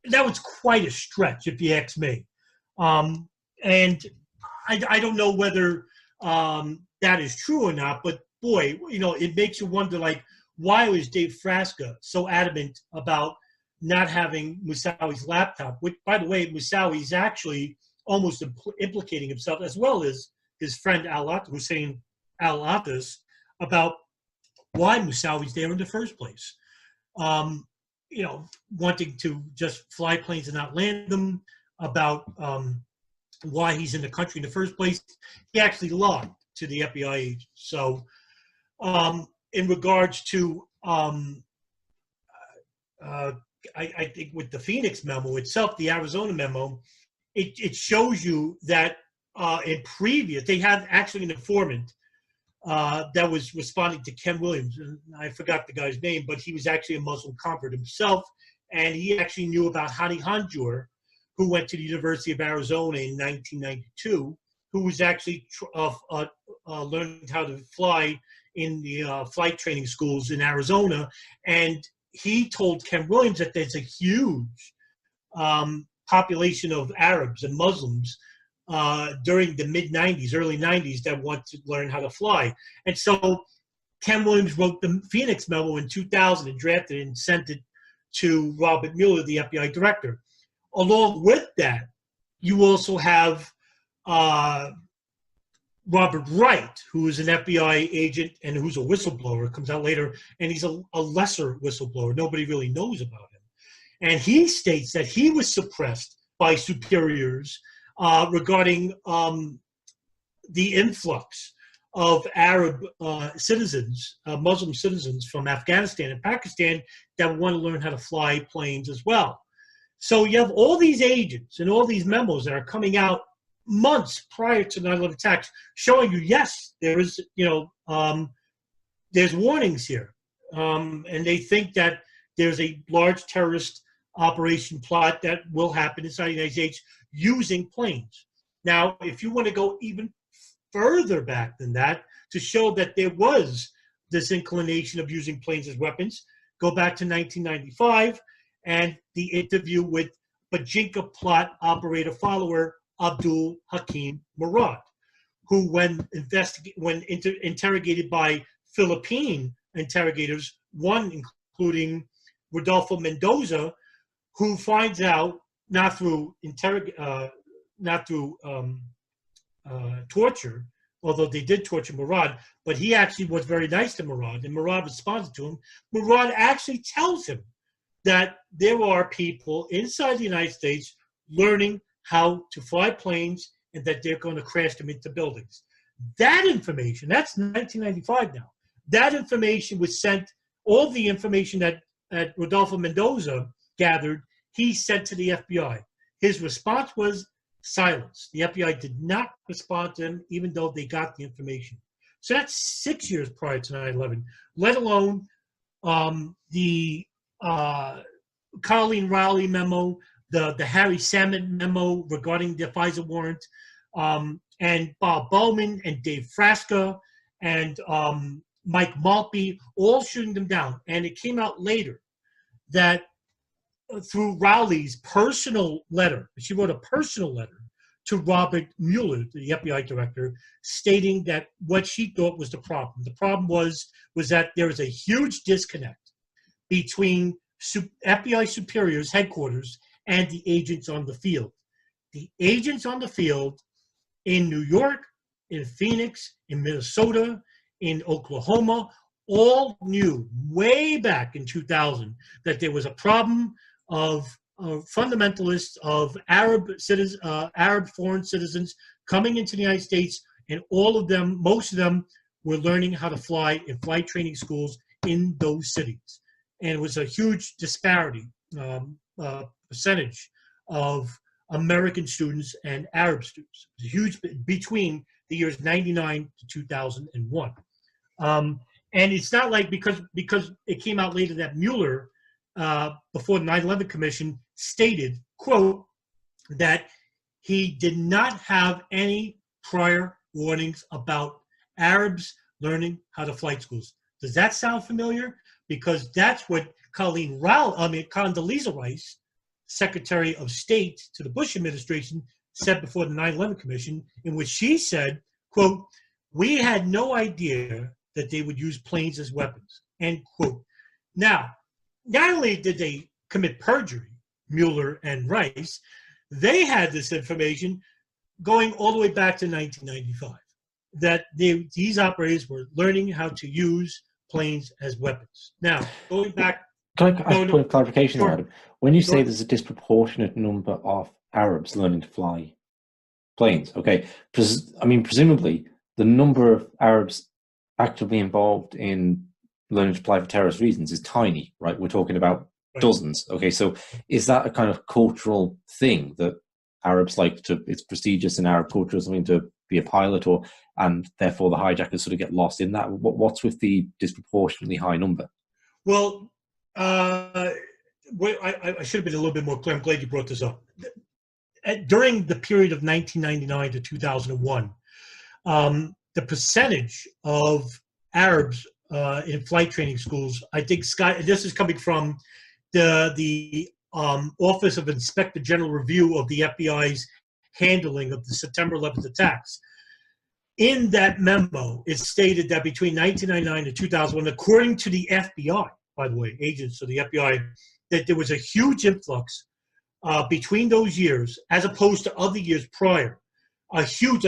Speaker 8: that was quite a stretch, if you ask me. And I don't know whether that is true or not, but boy, it makes you wonder, like, why was Dave Frasca so adamant about not having Moussaoui's laptop? Which, by the way, Moussaoui is actually almost implicating himself, as well as his friend Hussein Al-Attas, about why Moussaui's there in the first place. Wanting to just fly planes and not land them, about why he's in the country in the first place. He actually lied to the FBI agent. So in regards to, I think with the Phoenix memo itself, the Arizona memo, it shows you that in previous, they had actually an informant that was responding to Ken Williams. And I forgot the guy's name, but he was actually a Muslim convert himself. And he actually knew about Hani Hanjour, who went to the University of Arizona in 1992, who was actually learning how to fly in the flight training schools in Arizona. And he told Ken Williams that there's a huge population of Arabs and Muslims during the mid-'90s, early '90s, that want to learn how to fly. And so Ken Williams wrote the Phoenix memo in 2000 and drafted it and sent it to Robert Mueller, the FBI director. Along with that, you also have Robert Wright, who is an FBI agent and who's a whistleblower, comes out later, and he's a lesser whistleblower. Nobody really knows about him. And he states that he was suppressed by superiors regarding the influx of Arab citizens, Muslim citizens from Afghanistan and Pakistan that want to learn how to fly planes as well. So you have all these agents and all these memos that are coming out months prior to 9/11 attacks, showing you, yes, there is, there's warnings here. and they think that there's a large terrorist operation plot that will happen inside the United States using planes. Now, if you want to go even further back than that to show that there was this inclination of using planes as weapons, go back to 1995 and the interview with Bajinka plot operator follower Abdul Hakim Murad, who, when interrogated by Philippine interrogators, one including Rodolfo Mendoza, who finds out not through torture, although they did torture Murad, but he actually was very nice to Murad, and Murad responded to him. Murad actually tells him that there are people inside the United States learning how to fly planes and that they're going to crash them into buildings. That information, that's 1995 now, that information was sent, all the information that Rodolfo Mendoza gathered, he sent to the FBI. His response was silence. The FBI did not respond to him, even though they got the information. So that's 6 years prior to 9/11, let alone the Colleen Rowley memo, the Harry Salmon memo regarding the FISA warrant, and Bob Bowman and Dave Frasca and Mike Maltby all shooting them down. And it came out later that through Rowley's personal letter, she wrote a personal letter to Robert Mueller, the FBI director, stating that what she thought was the problem. The problem was that there was a huge disconnect between FBI superiors, headquarters, and the agents on the field. The agents on the field in New York, in Phoenix, in Minnesota, in Oklahoma, all knew way back in 2000 that there was a problem of fundamentalists, of Arab citizens, Arab foreign citizens coming into the United States, and all of them, most of them, were learning how to fly in flight training schools in those cities. And it was a huge disparity, percentage of American students and Arab students. It was huge between the years 99 to 2001. And it's not like because it came out later that Mueller, before the 9/11 Commission, stated, quote, that he did not have any prior warnings about Arabs learning how to flight schools. Does that sound familiar? Because that's what Condoleezza Rice, Secretary of State to the Bush administration, said before the 9/11 Commission, in which she said, quote, "We had no idea that they would use planes as weapons," end quote. Now, not only did they commit perjury, Mueller and Rice, they had this information going all the way back to 1995, that these operators were learning how to use planes as weapons. Now, going back...
Speaker 7: Can I ask a point of clarification,
Speaker 8: sure.
Speaker 7: Adam? When you say there's a disproportionate number of Arabs learning to fly planes, okay, presumably the number of Arabs actively involved in learning to fly for terrorist reasons is tiny, right? We're talking about dozens. Okay, so is that a kind of cultural thing that Arabs like to, it's prestigious in Arab culture or something to be a pilot, or, and therefore the hijackers sort of get lost in that? What's with the disproportionately high number?
Speaker 8: Well, I should have been a little bit more clear. I'm glad you brought this up. During the period of 1999 to 2001, the percentage of Arabs in flight training schools, I think, this is coming from the Office of Inspector General Review of the FBI's handling of the September 11th attacks. In that memo, it stated that between 1999 and 2001, according to the FBI, by the way, agents of the FBI, that there was a huge influx between those years, as opposed to other years prior. A huge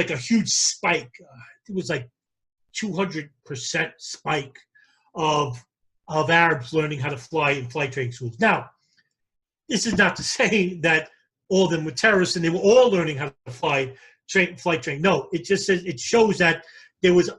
Speaker 8: spike. It was like 200% spike of Arabs learning how to fly in flight training schools. Now, this is not to say that all of them were terrorists and they were all learning how to flight training. No, it just says, it shows that there was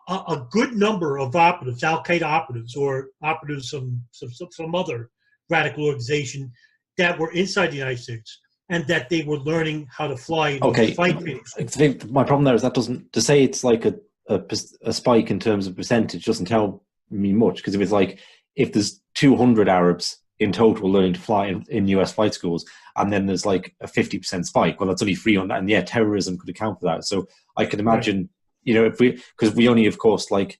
Speaker 8: a good number of operatives, Al-Qaeda operatives, or operatives from some other radical organization that were inside the United States, and that they were learning how to fly in flight training schools.
Speaker 7: My problem there is that doesn't, to say it's like a spike in terms of percentage doesn't tell me much, because if it's like, if there's 200 Arabs in total learning to fly in US flight schools, and then there's like a 50% spike, well, that's only 300, and yeah, terrorism could account for that. So I can imagine, you know, because we only, of course, like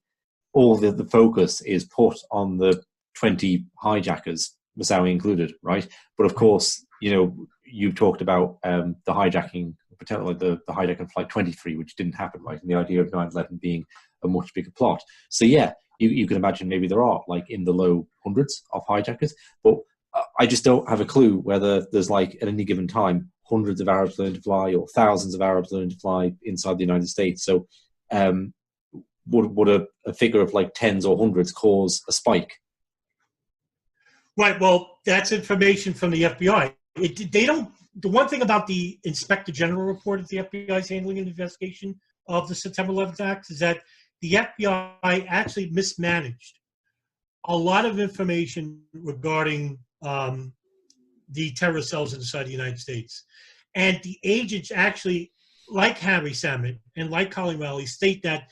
Speaker 7: all the focus is put on the 20 hijackers, Moussaoui included, right? But of course, you know, you talked about the hijacking, particularly the hijacking of Flight 23, which didn't happen, right? And the idea of 9/11 being a much bigger plot. So yeah, you can imagine maybe there are like in the low hundreds of hijackers, but I just don't have a clue whether there's like at any given time hundreds of Arabs learning to fly or thousands of Arabs learning to fly inside the United States. So would a figure of like tens or hundreds cause a spike?
Speaker 8: Right. Well, that's information from the FBI. They don't. The one thing about the Inspector General report of the FBI's handling an investigation of the September 11th attacks is that the FBI actually mismanaged a lot of information regarding the terror cells inside the United States. And the agents actually, like Harry Sammet and like Colin Rowley, state that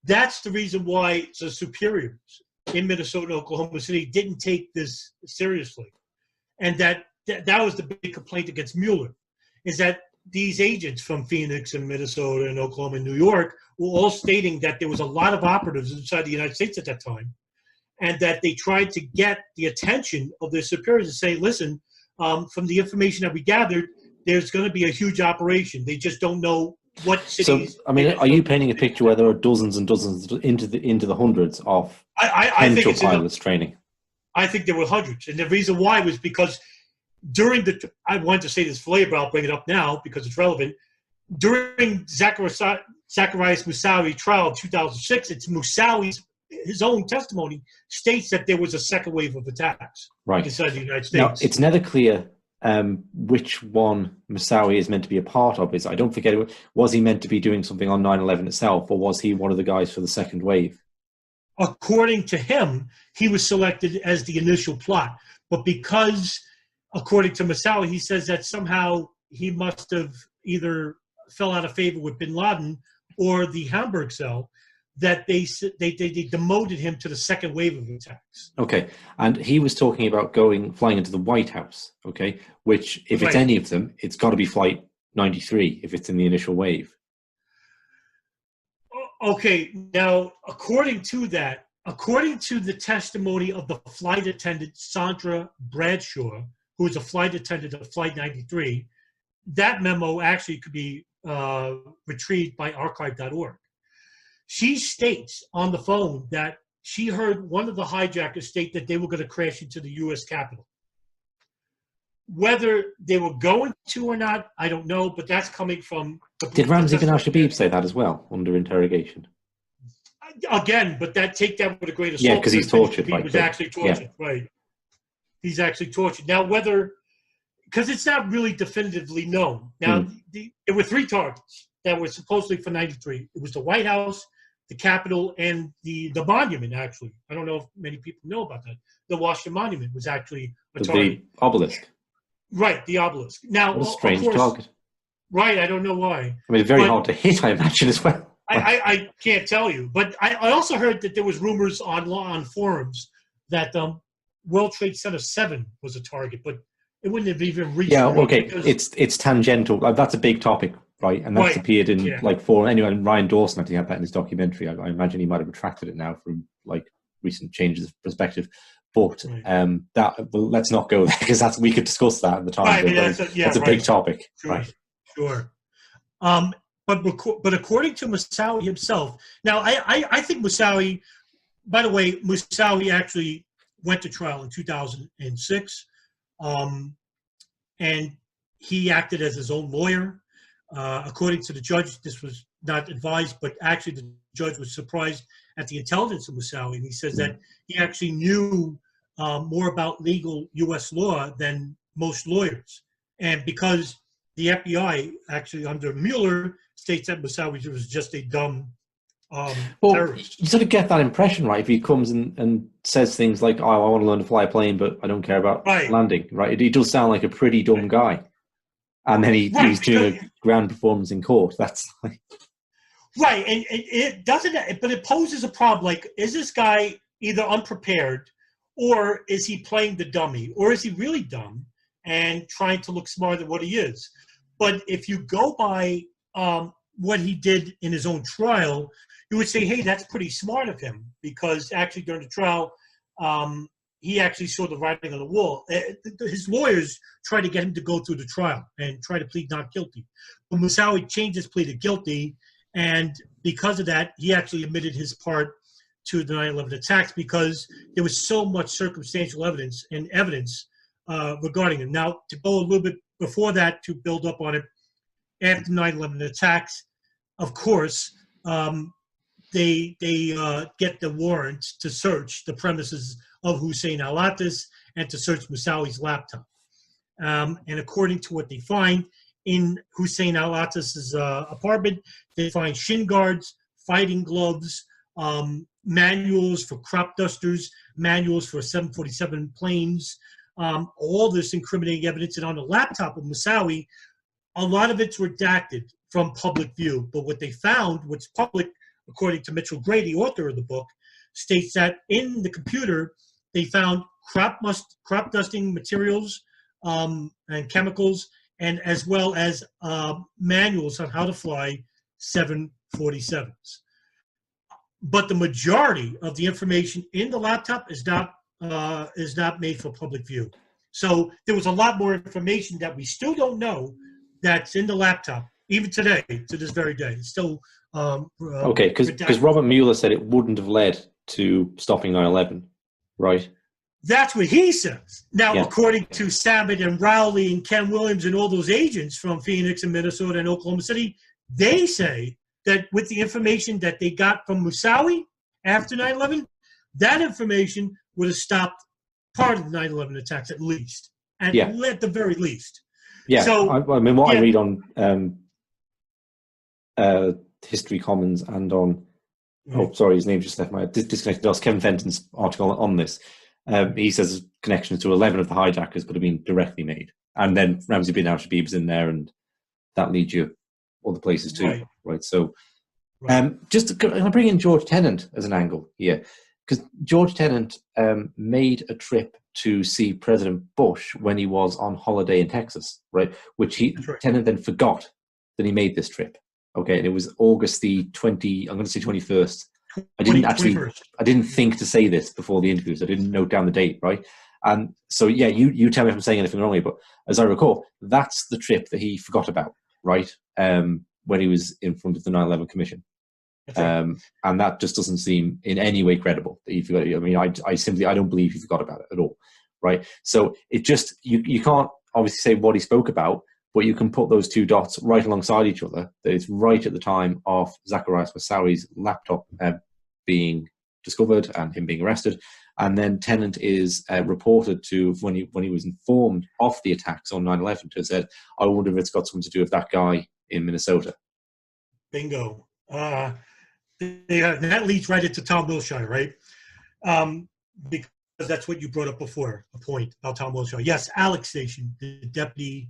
Speaker 8: that's the reason why the superiors in Minnesota and Oklahoma City didn't take this seriously. And that was the big complaint against Mueller, is that these agents from Phoenix and Minnesota and Oklahoma and New York were all stating that there was a lot of operatives inside the United States at that time, and that they tried to get the attention of their superiors and say, listen, from the information that we gathered, there's going to be a huge operation. They just don't know what cities.
Speaker 7: So, I mean, are you painting a picture where there are dozens and dozens into the hundreds of potential pilots training? I
Speaker 8: think there were hundreds. And the reason why was because during I wanted to say this flavor, I'll bring it up now because it's relevant. During Zacarias Moussaoui trial in 2006, it's Moussaoui's his own testimony states that there was a second wave of attacks inside the United States.
Speaker 7: Now, it's never clear which one Moussaoui is meant to be a part of. I don't forget, was he meant to be doing something on 9/11 itself, or was he one of the guys for the second wave?
Speaker 8: According to him, he was selected as the initial plot. But because, according to Moussaoui, he says that somehow he must have either fell out of favor with bin Laden or the Hamburg cell, that they demoted him to the second wave of attacks.
Speaker 7: Okay, and he was talking about flying into the White House, okay, which, if it's any of them, it's got to be Flight 93 if it's in the initial wave.
Speaker 8: Okay, now, according to the testimony of the flight attendant, Sandra Bradshaw, who is a flight attendant of Flight 93, that memo actually could be retrieved by archive.org. She states on the phone that she heard one of the hijackers state that they were going to crash into the U.S. Capitol. Whether they were going to or not, I don't know, but that's coming from...
Speaker 7: Did Ramzi bin al-Shabib say that as well, under interrogation?
Speaker 8: Again, but take that with a grain of salt.
Speaker 7: Yeah, because he's tortured.
Speaker 8: He was actually tortured, right. He's actually tortured. Now, because it's not really definitively known. Now, there were three targets that were supposedly for 93. It was the White House, the Capitol, and the monument, actually. I don't know if many people know about that. The Washington Monument was actually a target.
Speaker 7: The obelisk.
Speaker 8: Right, the obelisk. Now,
Speaker 7: what a strange target.
Speaker 8: Right, I don't know why.
Speaker 7: I mean, very hard to hit, I imagine, as well.
Speaker 8: I can't tell you. But I also heard that there was rumors on forums that World Trade Center 7 was a target, but it wouldn't have even reached...
Speaker 7: Yeah, okay, it's tangential. That's a big topic. Right, and that's appeared in anyway. And Ryan Dawson actually had that in his documentary. I imagine he might have retracted it now from like recent changes of perspective. But let's not go there because we could discuss that at the time. Right, that's a big topic,
Speaker 8: sure,
Speaker 7: right?
Speaker 8: Sure. But according to Moussaoui himself, now I think Moussaoui. By the way, Moussaoui actually went to trial in 2006, and he acted as his own lawyer. According to the judge, this was not advised, but actually the judge was surprised at the intelligence of Moussaoui, and he says that he actually knew more about legal U.S. law than most lawyers. And because the FBI, actually under Mueller, states that Moussaoui was just a dumb terrorist.
Speaker 7: You sort of get that impression, right? If he comes and says things like, oh, I want to learn to fly a plane, but I don't care about landing, right? It does sound like a pretty dumb guy. And then he's doing a ground performance in court. That's like...
Speaker 8: Right, and it doesn't, but it poses a problem. Like, is this guy either unprepared or is he playing the dummy, or is he really dumb and trying to look smarter than what he is? But if you go by what he did in his own trial, you would say, hey, that's pretty smart of him, because actually during the trial, he actually saw the writing on the wall. His lawyers tried to get him to go through the trial and try to plead not guilty. But Moussaoui changed his plea to guilty, and because of that, he actually admitted his part to the 9/11 attacks, because there was so much circumstantial evidence regarding him. Now, to go a little bit before that, to build up on it, after 9/11 attacks, of course, they get the warrant to search the premises of Hussein al-Attas and to search Moussaoui's laptop. And according to what they find in Hussein al-Attas' apartment, they find shin guards, fighting gloves, manuals for crop dusters, manuals for 747 planes, all this incriminating evidence. And on the laptop of Moussaoui, a lot of it's redacted from public view. But what they found, what's public, according to Mitchell Gray, the author of the book, states that in the computer, they found crop dusting materials and chemicals, and as well as manuals on how to fly 747s. But the majority of the information in the laptop is not made for public view. So there was a lot more information that we still don't know that's in the laptop, even today, to this very day. It's still
Speaker 7: okay, because Robert Mueller said it wouldn't have led to stopping 9/11, right?
Speaker 8: That's what he says. Now,
Speaker 7: Yeah.
Speaker 8: according to Sabat and Rowley and Ken Williams and all those agents from Phoenix and Minnesota and Oklahoma City, they say that with the information that they got from Moussaoui after 9/11, that information would have stopped part of the 9/11 attacks, at least, at the very least.
Speaker 7: Yeah,
Speaker 8: so,
Speaker 7: I mean, what I read on History Commons and on, oh, sorry, his name just left my, disconnected us, Kevin Fenton's article on this, he says connections to 11 of the hijackers could have been directly made. And then Ramzi bin al-Shabib is in there, and that leads you other places too, right? So, just I'm going to bring in George Tennant as an angle here, because George Tennant made a trip to see President Bush when he was on holiday in Texas, right? Which Tennant then forgot that he made this trip. Okay, and it was August the 21st. I didn't think to say this before the interview, so I didn't note down the date, right? And so, yeah, you tell me if I'm saying anything wrong here, but as I recall, that's the trip that he forgot about, right? When he was in front of the 9/11 Commission. And that just doesn't seem in any way credible that he forgot. I mean, I don't believe he forgot about it at all, right? So it just, you can't obviously say what he spoke about, but you can put those two dots right alongside each other. That it's right at the time of Zacarias Moussaoui's laptop being discovered and him being arrested. And then Tennant is reported to, when he was informed of the attacks on 9/11, to have said, I wonder if it's got something to do with that guy in Minnesota.
Speaker 8: Bingo. That leads right into Tom Wilshire, right? Because that's what you brought up before, a point about Tom Wilshire. Yes, Alex Station, the deputy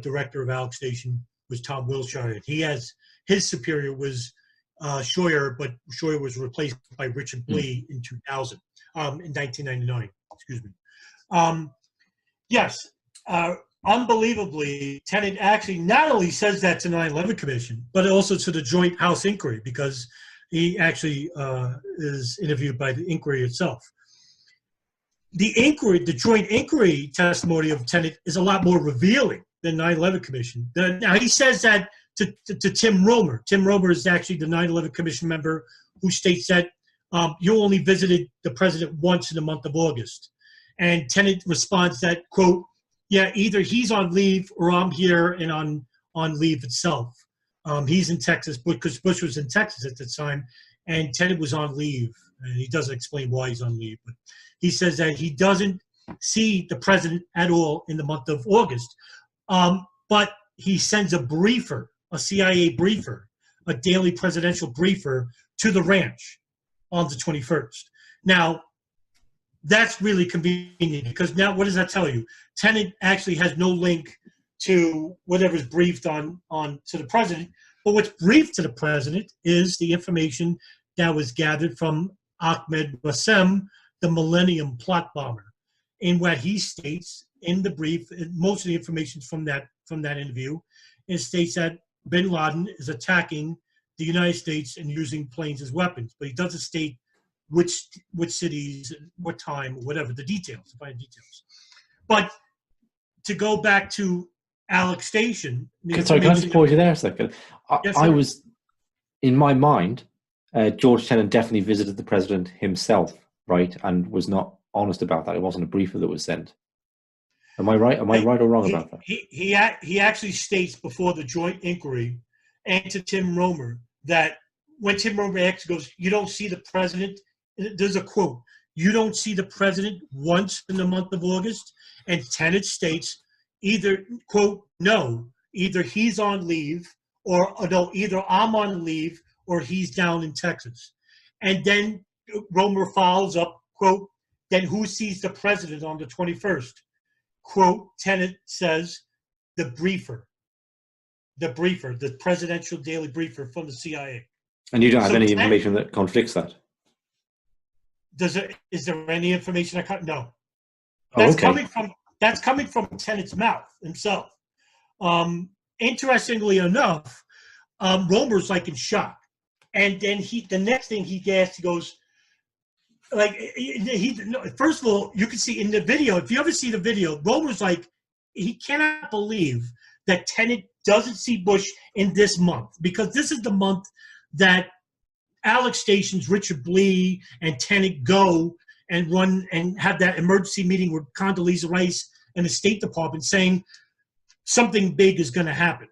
Speaker 8: director of Alex Station was Tom Wilshire. His superior was Scheuer, but Scheuer was replaced by Richard Blee in 2000, in 1999, excuse me. Yes, unbelievably, Tennant actually not only says that to the 9/11 Commission, but also to the Joint House Inquiry, because he actually is interviewed by the inquiry itself. The Joint Inquiry testimony of Tennant is a lot more revealing than 9/11 Commission. Now, he says that to Tim Romer. Tim Romer is actually the 9/11 Commission member who states that you only visited the president once in the month of August. And Tennant responds that, quote, yeah, either he's on leave or I'm here and on leave itself. He's in Texas because Bush was in Texas at the time, and Tennant was on leave. And he doesn't explain why he's on leave, but he says that he doesn't see the president at all in the month of August. But he sends a briefer, a CIA briefer, a daily presidential briefer to the ranch on the 21st. Now, that's really convenient, because now what does that tell you? Tennant actually has no link to whatever's briefed on to the president, but what's briefed to the president is the information that was gathered from Ahmed Wassem, the Millennium Plot Bomber. In what he states in the brief, most of the information from that interview, it states that bin Laden is attacking the United States and using planes as weapons, but he doesn't state which cities, what time, whatever, the details, the fine details. But to go back to Alex Station.
Speaker 7: Sorry, can I just pause you there a second?
Speaker 8: Yes,
Speaker 7: I was, in my mind, George Tenet definitely visited the president himself, right, and was not honest about that. It wasn't a briefer that was sent. Am I right? Am I right or wrong about that?
Speaker 8: He actually states before the joint inquiry and to Tim Romer that when Tim Romer actually goes, you don't see the president, there's a quote, you don't see the president once in the month of August, and Tenet states either, quote, no, either he's on leave or no, either I'm on leave or he's down in Texas. And then Romer follows up, quote, then who sees the president on the 21st? Quote, Tenet says, the briefer, the presidential daily briefer from the CIA.
Speaker 7: And you don't have any information that contradicts that?
Speaker 8: Is there any information I can't? No. That's coming from Tenet's mouth himself. Interestingly enough, Romer's like in shock. And then the next thing he gets, he goes, like, first of all, you can see in the video, if you ever see the video, Romer's like, he cannot believe that Tenet doesn't see Bush in this month, because this is the month that Alex Station's Richard Blee and Tenet go and run and have that emergency meeting with Condoleezza Rice and the State Department saying something big is going to happen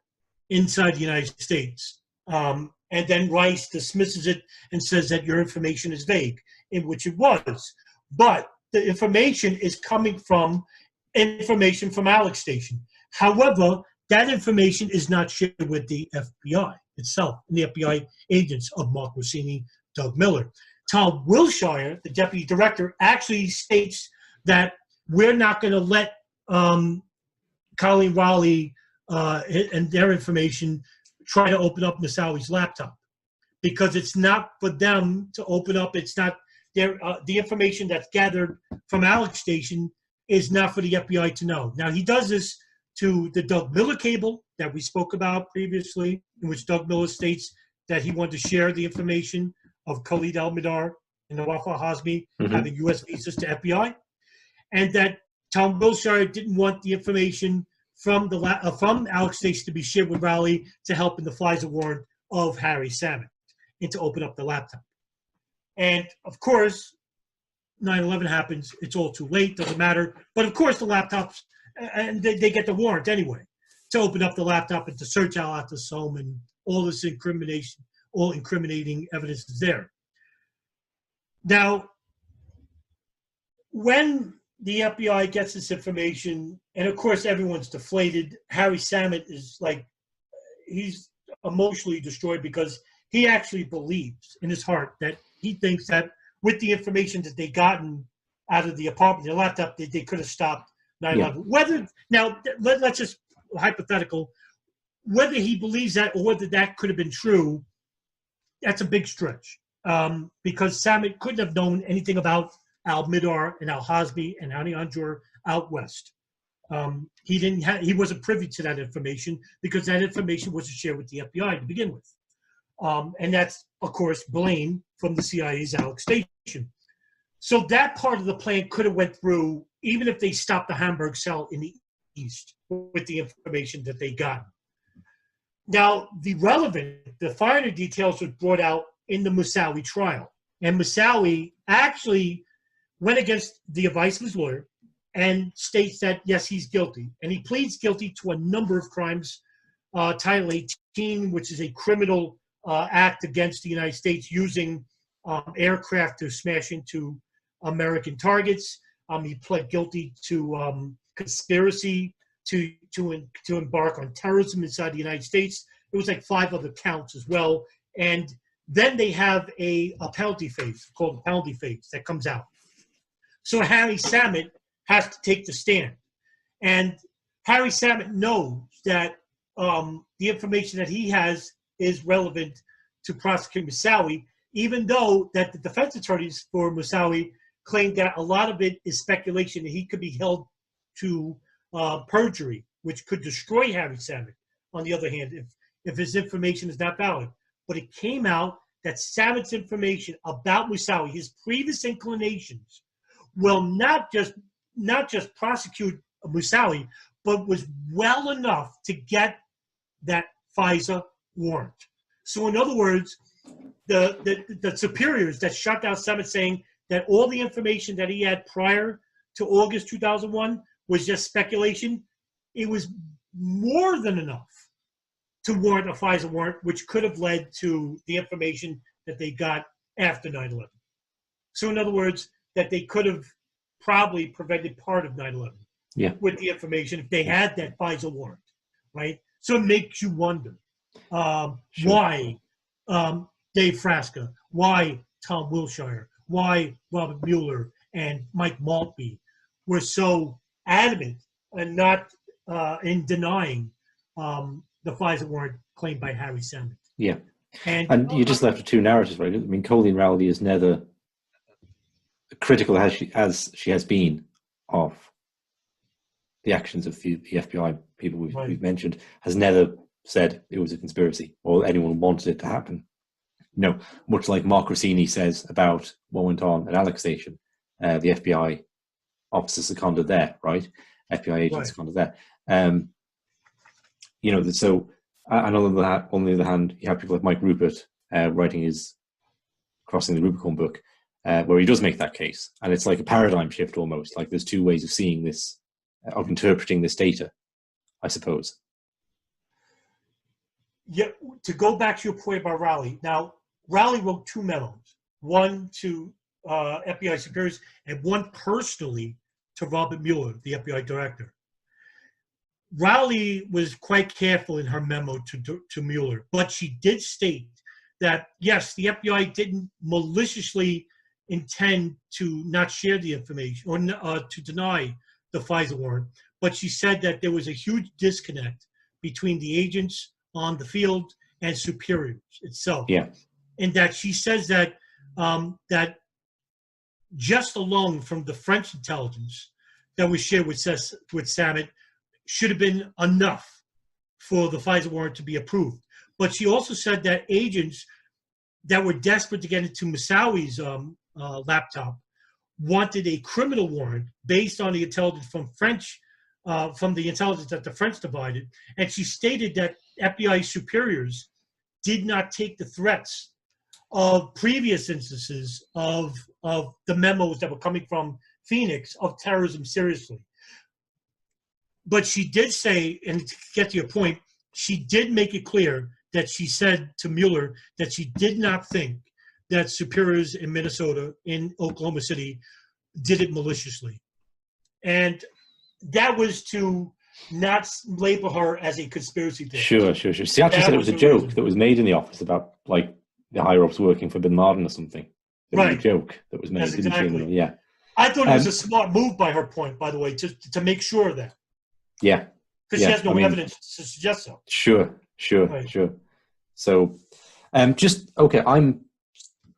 Speaker 8: inside the United States. And then Rice dismisses it and says that your information is vague, in which it was. But the information is coming from information from Alex Station. However, that information is not shared with the FBI itself, and the FBI agents of Mark Rossini, Doug Miller. Tom Wilshire, the deputy director, actually states that we're not going to let Colleen Raleigh and their information try to open up Moussaoui's laptop, because it's not for them to open up. It's not their the information that's gathered from Alex Station is not for the FBI to know. Now, he does this to the Doug Miller cable that we spoke about previously, in which Doug Miller states that he wanted to share the information of Khalid al-Mihdhar and Nawaf al-Hazmi having U.S. visas to FBI, and that Tom Wilshire didn't want the information from Alex Station to be shared with Raleigh to help in the FISA warrant of Harry Samet and to open up the laptop. And, of course, 9/11 happens. It's all too late. Doesn't matter. But, of course, the laptops, and they get the warrant anyway to open up the laptop and to search Al-Atta's home, and all this incriminating evidence is there. Now, when the FBI gets this information, and of course everyone's deflated, Harry Samet is like, he's emotionally destroyed, because he actually believes in his heart that he thinks that with the information that they gotten out of the apartment, the laptop, they could have stopped 9/11. Yeah. Whether, now, let's just hypothetical, whether he believes that or whether that could have been true, that's a big stretch, because Samet couldn't have known anything about al-Mihdhar and al-Hazmi and Hani Hanjour out west. He wasn't privy to that information, because that information wasn't shared with the FBI to begin with. And that's, of course, blame from the CIA's Alex Station. So that part of the plan could have went through, even if they stopped the Hamburg cell in the east with the information that they got. Now, the finer details was brought out in the Moussaoui trial. And Moussaoui actually went against the advice of his lawyer and states that, yes, he's guilty. And he pleads guilty to a number of crimes. Title 18, which is a criminal act against the United States using aircraft to smash into American targets. He pled guilty to conspiracy to embark on terrorism inside the United States. It was like 5 other counts as well. And then they have a penalty phase called the penalty phase that comes out. So Harry Samet has to take the stand. And Harry Samet knows that the information that he has is relevant to prosecute Moussaoui, even though that the defense attorneys for Moussaoui claimed that a lot of it is speculation, and he could be held to perjury, which could destroy Harry Samet, on the other hand, if his information is not valid. But it came out that Samet's information about Moussaoui, his previous inclinations, will not just prosecute Moussaoui, but was well enough to get that FISA warrant. So in other words, the superiors that shut down Samet, saying that all the information that he had prior to August 2001 was just speculation, it was more than enough to warrant a FISA warrant, which could have led to the information that they got after 9/11. So in other words, that they could have probably prevented part of 9/11 with the information if they had that FISA warrant, right? So it makes you wonder why Dave Frasca, why Tom Wilshire, why Robert Mueller and Mike Maltby were so adamant and not in denying the FISA warrant claimed by Harry Samet.
Speaker 7: Yeah.
Speaker 8: And
Speaker 7: you just left with two narratives, right? I mean, Colleen Rowley is never critical as she has been of the actions of the FBI people we've mentioned, has never said it was a conspiracy or anyone wanted it to happen. No, much like Mark Rossini says about what went on at Alex Station, the FBI officer seconded there, right? FBI agent seconded there. So and on the other hand, you have people like Mike Rupert writing his Crossing the Rubicon book, where he does make that case. And it's like a paradigm shift almost, like there's two ways of seeing this, of interpreting this data, I suppose.
Speaker 8: Yeah, to go back to your point about Rowley. Now, Rowley wrote two memos, one to FBI superiors and one personally to Robert Mueller, the FBI director. Rowley was quite careful in her memo to Mueller, but she did state that, yes, the FBI didn't maliciously intend to not share the information or to deny the FISA warrant, but she said that there was a huge disconnect between the agents on the field and superiors itself.
Speaker 7: Yeah.
Speaker 8: And that she says that that just alone from the French intelligence that was shared with Samet should have been enough for the FISA warrant to be approved. But she also said that agents that were desperate to get into Moussaoui's laptop wanted a criminal warrant based on the intelligence from the intelligence that the French divided. And she stated that FBI superiors did not take the threats of previous instances of the memos that were coming from Phoenix of terrorism seriously. But she did say, and to get to your point, she did make it clear that she said to Mueller that she did not think that superiors in Minnesota, in Oklahoma City, did it maliciously. And that was to not label her as a conspiracy theorist.
Speaker 7: Sure. She actually said it was a joke that was made in the office about, like, the higher-ups working for bin Laden or something. It was a joke that was made.
Speaker 8: That's exactly.
Speaker 7: Yeah.
Speaker 8: I thought it was a smart move by her point, by the way, to make sure of that.
Speaker 7: Yeah.
Speaker 8: Because she has no evidence to suggest so.
Speaker 7: Sure. So,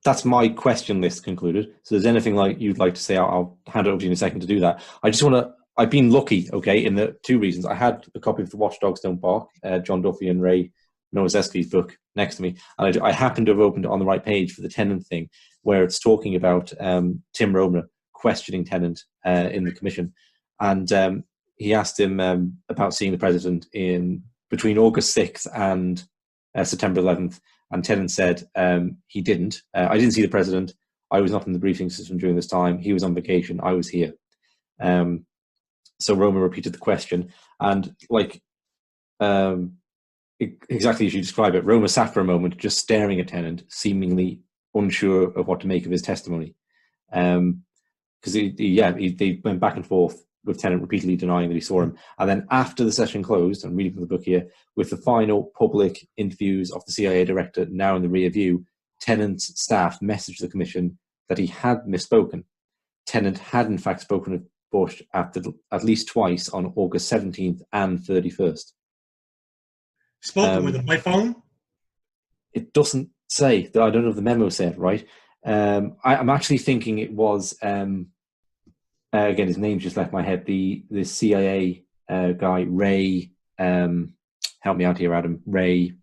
Speaker 7: that's my question list concluded. So there's anything like you'd like to say, I'll hand it over to you in a second to do that. I've been lucky, in the two reasons. I had a copy of The Watchdogs Don't Bark, John Duffy and Ray Nowazewski's book next to me. And I happened to have opened it on the right page for the Tennant thing, where it's talking about Tim Romer questioning Tennant in the commission. And he asked him about seeing the president between August 6th and September 11th. And Tennant said he didn't. I didn't see the president. I was not in the briefing system during this time. He was on vacation. I was here. So Romer repeated the question. And exactly as you describe it, Romer sat for a moment just staring at Tennant, seemingly unsure of what to make of his testimony. Because they went back and forth with Tennant repeatedly denying that he saw him. And then after the session closed, I'm reading from the book here, with the final public interviews of the CIA director now in the rear view, Tennant's staff messaged the commission that he had misspoken. Tennant had in fact spoken of Bush at least twice on August 17th and 31st.
Speaker 8: Spoken with him by phone?
Speaker 7: It doesn't say. I don't know if the memo said, right? I'm actually thinking it was again, his name just left my head. The CIA guy, Ray. Help me out here, Adam. Ray.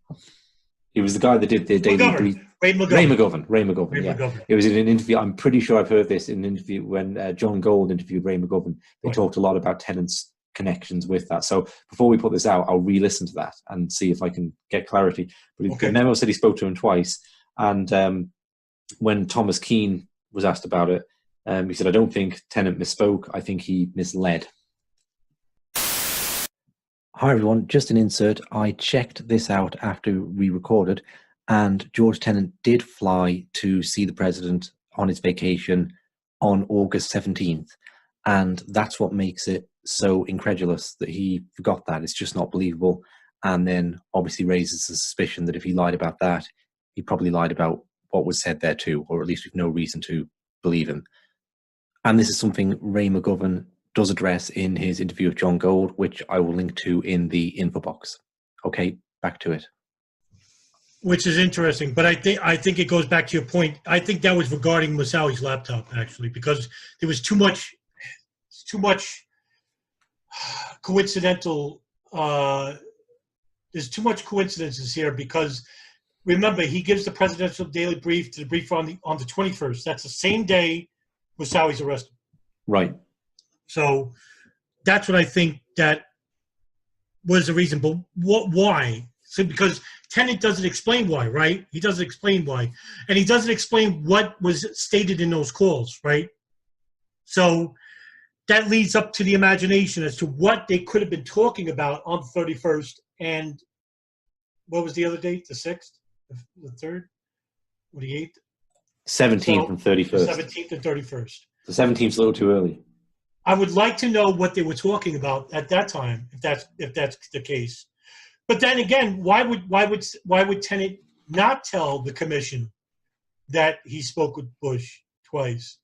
Speaker 7: He was the guy that did the daily brief.
Speaker 8: Ray McGovern.
Speaker 7: Ray McGovern. Yeah,
Speaker 8: McGovern.
Speaker 7: it was in an interview. I'm pretty sure I've heard this in an interview when John Gold interviewed Ray McGovern. They talked a lot about Tennant's connections with that. So before we put this out, I'll re-listen to that and see if I can get clarity. But the memo said he spoke to him twice, and when Thomas Keane was asked about it, he said, "I don't think Tennant misspoke. I think he misled." Hi everyone, just an insert. I checked this out after we recorded, and George Tennant did fly to see the president on his vacation on August 17th. And that's what makes it so incredulous that he forgot that. It's just not believable. And then obviously raises the suspicion that if he lied about that, he probably lied about what was said there too, or at least with no reason to believe him. And this is something Ray McGovern does address in his interview with John Gold, which I will link to in the info box. Okay, back to it.
Speaker 8: Which is interesting, but I think it goes back to your point. I think that was regarding Moussaoui's laptop, actually, because there was too much coincidental. There's too much coincidences here, because remember, he gives the presidential daily brief to the briefer on the 21st. That's the same day Moussaoui's arrested.
Speaker 7: Right.
Speaker 8: So that's what I think that was the reason. But why? So because Tennant doesn't explain why, right? He doesn't explain why. And he doesn't explain what was stated in those calls, right? So that leads up to the imagination as to what they could have been talking about on the 31st. And what was the other date? The 6th? The 3rd? Or the 8th?
Speaker 7: 17th and 31st.
Speaker 8: The 17th and 31st.
Speaker 7: The 17th is a little too early.
Speaker 8: I would like to know what they were talking about at that time, if that's the case. But then again, why would Tennant not tell the commission that he spoke with Bush twice?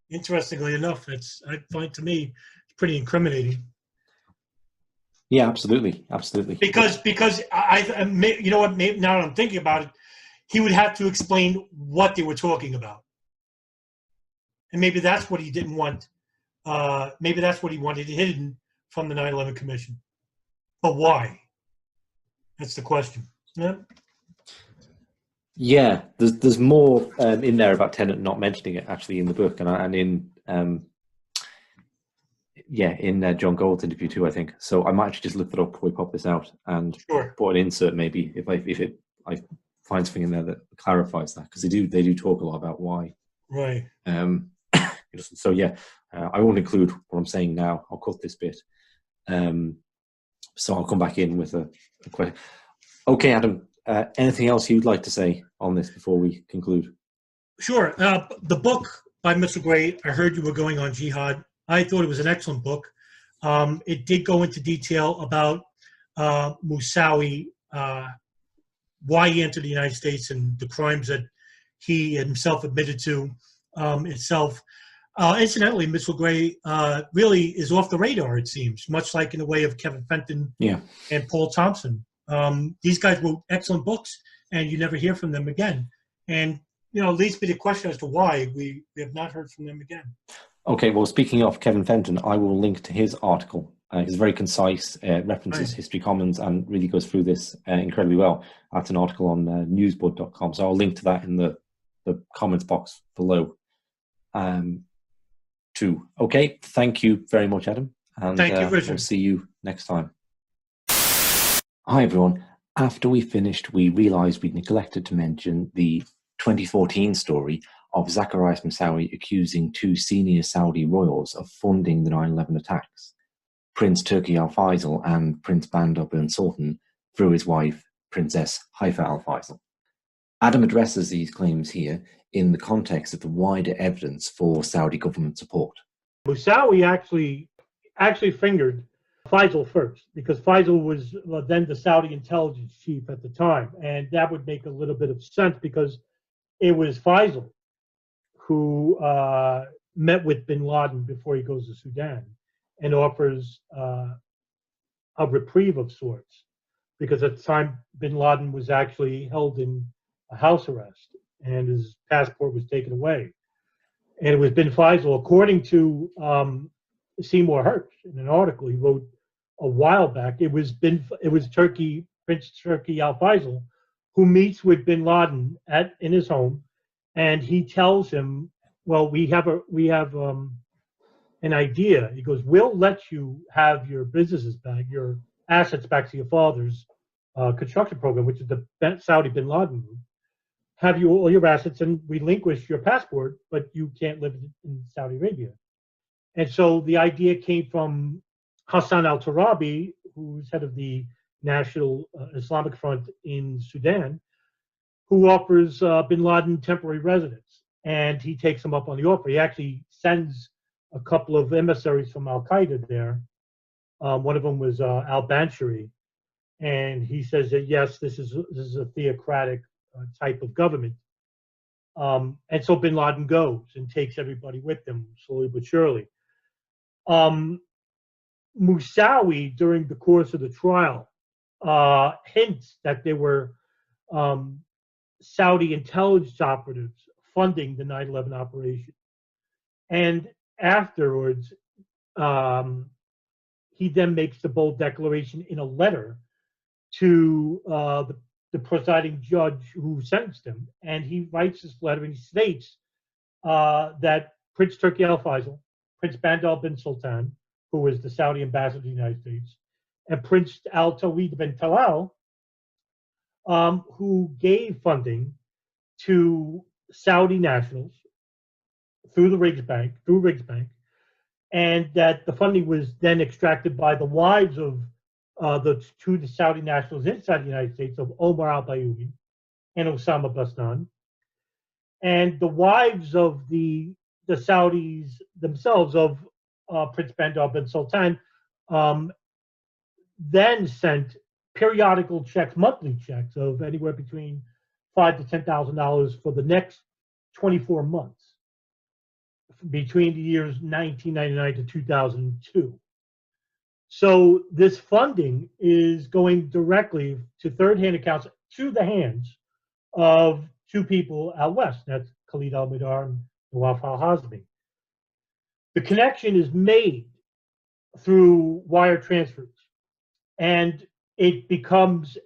Speaker 8: Interestingly enough, I find to me it's pretty incriminating.
Speaker 7: Yeah, absolutely.
Speaker 8: Because I you know what? Maybe now that I'm thinking about it, he would have to explain what they were talking about, and maybe that's what he didn't want. Maybe that's what he wanted hidden from the 9/11 Commission. But why? That's the question.
Speaker 7: Yeah, there's more in there about Tennant not mentioning it actually in the book, and in John Gold's interview too, I think. So I might actually just look that up before we pop this out and put an insert maybe if I find something in there that clarifies that, because they do talk a lot about why.
Speaker 8: Right.
Speaker 7: So yeah, I won't include what I'm saying now. I'll cut this bit. So I'll come back in with a question. Okay, Adam, anything else you'd like to say on this before we conclude?
Speaker 8: Sure. The book by Mr. Gray, I heard you were going on jihad. I thought it was an excellent book. It did go into detail about Moussaoui, why he entered the United States and the crimes that he himself admitted to itself. Incidentally, Mr. Gray really is off the radar, it seems, much like in the way of Kevin Fenton and Paul Thompson. These guys wrote excellent books, and you never hear from them again. And, leads me to question as to why we have not heard from them again.
Speaker 7: Okay, well, speaking of Kevin Fenton, I will link to his article. It's very concise, references History Commons, and really goes through this incredibly well. That's an article on newsbud.com, so I'll link to that in the comments box below. Too. Okay, thank you very much, Adam. And
Speaker 8: thank you, Richard.
Speaker 7: We'll see you next time. Hi, everyone. After we finished, we realised we'd neglected to mention the 2014 story of Zacarias Moussaoui accusing two senior Saudi royals of funding the 9/11 attacks, Prince Turki Al Faisal and Prince Bandar bin Sultan, through his wife, Princess Haifa Al Faisal. Adam addresses these claims here in the context of the wider evidence for Saudi government support.
Speaker 8: Moussaoui actually fingered Faisal first, because Faisal was then the Saudi intelligence chief at the time, and that would make a little bit of sense because it was Faisal who met with bin Laden before he goes to Sudan and offers a reprieve of sorts, because at the time bin Laden was actually held in a house arrest and his passport was taken away. And it was bin Faisal, according to Seymour Hersh, in an article he wrote a while back. It was Prince Turki Al Faisal, who meets with bin Laden in his home, and he tells him, "Well, we have an idea." He goes, "We'll let you have your businesses back, your assets back to your father's construction program, which is the Saudi bin Laden group. Have you all your assets and relinquish your passport, but you can't live in Saudi Arabia." And so the idea came from Hassan al-Turabi, who's head of the National Islamic Front in Sudan, who offers bin Laden temporary residence. And he takes him up on the offer. He actually sends a couple of emissaries from Al-Qaeda there. One of them was al-Banshari. And he says that, yes, this is a theocratic type of government. And so bin Laden goes and takes everybody with him, slowly but surely. Moussaoui, during the course of the trial, hints that there were Saudi intelligence operatives funding the 9/11 operation. And afterwards, he then makes the bold declaration in a letter to the presiding judge who sentenced him. And he writes this letter and he states that Prince Turki Al Faisal, Prince Bandar bin Sultan, who was the Saudi ambassador to the United States, and Prince Al Tawid bin Talal, who gave funding to Saudi nationals through Riggs Bank, and that the funding was then extracted by the wives of the Saudi nationals inside the United States, of Omar al-Bayoumi and Osama Basnan, and the wives of the Saudis themselves, of Prince Bandar bin Sultan, then sent periodical checks, monthly checks of anywhere between $5,000 to $10,000 for the next 24 months between the years 1999 to 2002. So this funding is going directly to third-hand accounts, to the hands of two people out west. That's Khalid al-Mihdhar and Nawaf al-Hazmi. The connection is made through wire transfers, and it becomes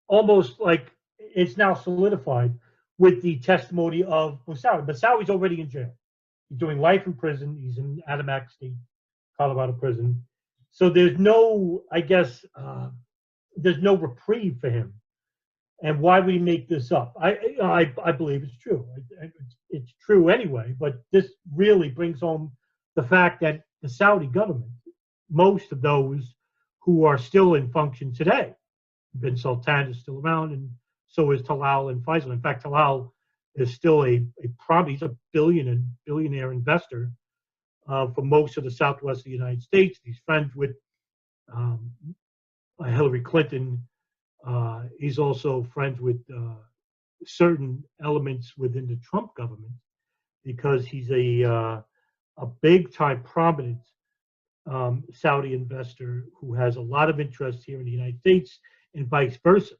Speaker 8: almost like it's now solidified with the testimony of Moussaoui. Moussaoui's already in jail. He's doing life in prison. He's in Adamak State, Colorado prison. So there's no, I guess, there's no reprieve for him. And why would he make this up? I believe it's true. It's true anyway, but this really brings home the fact that the Saudi government, most of those who are still in function today, bin Sultan is still around, and so is Talal and Faisal. In fact, Talal is still he's a billionaire investor for most of the southwest of the United States. He's friends with Hillary Clinton. He's also friends with certain elements within the Trump government, because he's a big-time prominent Saudi investor who has a lot of interest here in the United States and vice versa.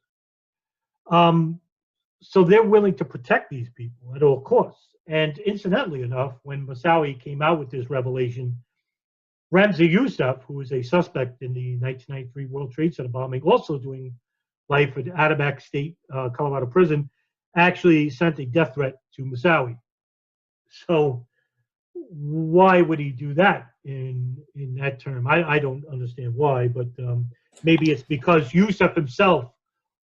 Speaker 8: So they're willing to protect these people at all costs. And incidentally enough, when Moussaoui came out with this revelation, Ramzi Youssef, who was a suspect in the 1993 World Trade Center bombing, also doing life at Adamak State, Colorado prison, actually sent a death threat to Moussaoui. So why would he do that in that term? I don't understand why, but maybe it's because Youssef himself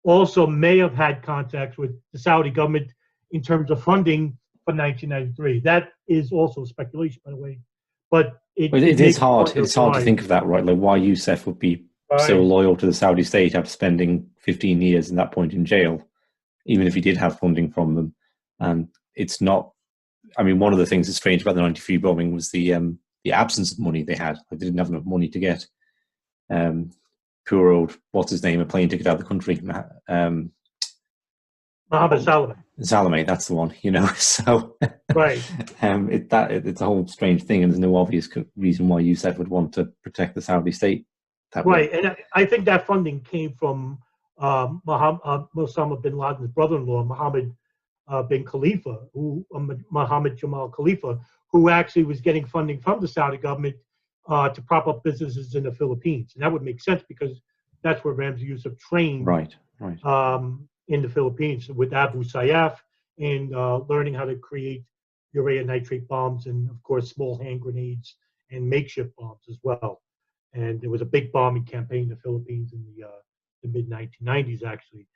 Speaker 8: also may have had contacts with the Saudi government in terms of funding for 1993. That is also speculation, by the way. But it
Speaker 7: is hard. It's hard to think of that, right? Like why Youssef would be so loyal to the Saudi state after spending 15 years in that point in jail, even if he did have funding from them. And it's not. I mean, one of the things that's strange about the 93 bombing was the absence of money they had. They didn't have enough money to get poor old, what's his name, a plane ticket out of the country.
Speaker 8: Mohammed
Speaker 7: Salome, that's the one, So
Speaker 8: right,
Speaker 7: it's a whole strange thing, and there's no obvious reason why Youssef would want to protect the Saudi state.
Speaker 8: Right, and I think that funding came from Osama bin Laden's brother-in-law, Mohammed bin Khalifa, Mohammed Jamal Khalifa, who actually was getting funding from the Saudi government to prop up businesses in the Philippines. And that would make sense because that's where Ramzi Youssef trained
Speaker 7: Right.
Speaker 8: in the Philippines with Abu Sayyaf and learning how to create urea nitrate bombs and, of course, small hand grenades and makeshift bombs as well. And there was a big bombing campaign in the Philippines in the mid-1990s, actually.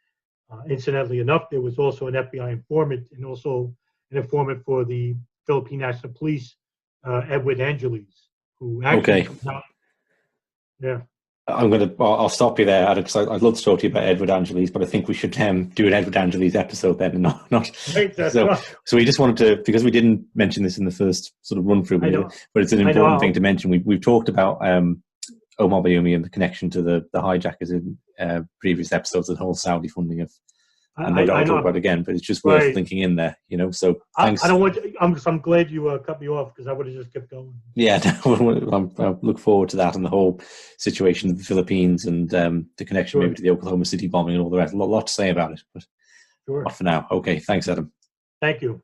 Speaker 8: Incidentally enough, there was also an FBI informant and also an informant for the Philippine National Police, Edward Angeles, who actually
Speaker 7: I'll stop you there, Adam, because I'd love to talk to you about Edward Angeles, but I think we should do an Edward Angeles episode then, and not.
Speaker 8: Right,
Speaker 7: so we just wanted to, because we didn't mention this in the first sort of run through, but it's an important thing to mention. We've talked about Omar Bayoumi and the connection to the hijackers in previous episodes, the whole Saudi funding of. And I'll talk about it again, but it's just worth linking in there, So thanks.
Speaker 8: I don't want. I'm glad you cut me off because I would have just kept going.
Speaker 7: Yeah, I look forward to that and the whole situation of the Philippines and the connection maybe to the Oklahoma City bombing and all the rest. A lot to say about it, but not for now. Okay, thanks, Adam.
Speaker 8: Thank you.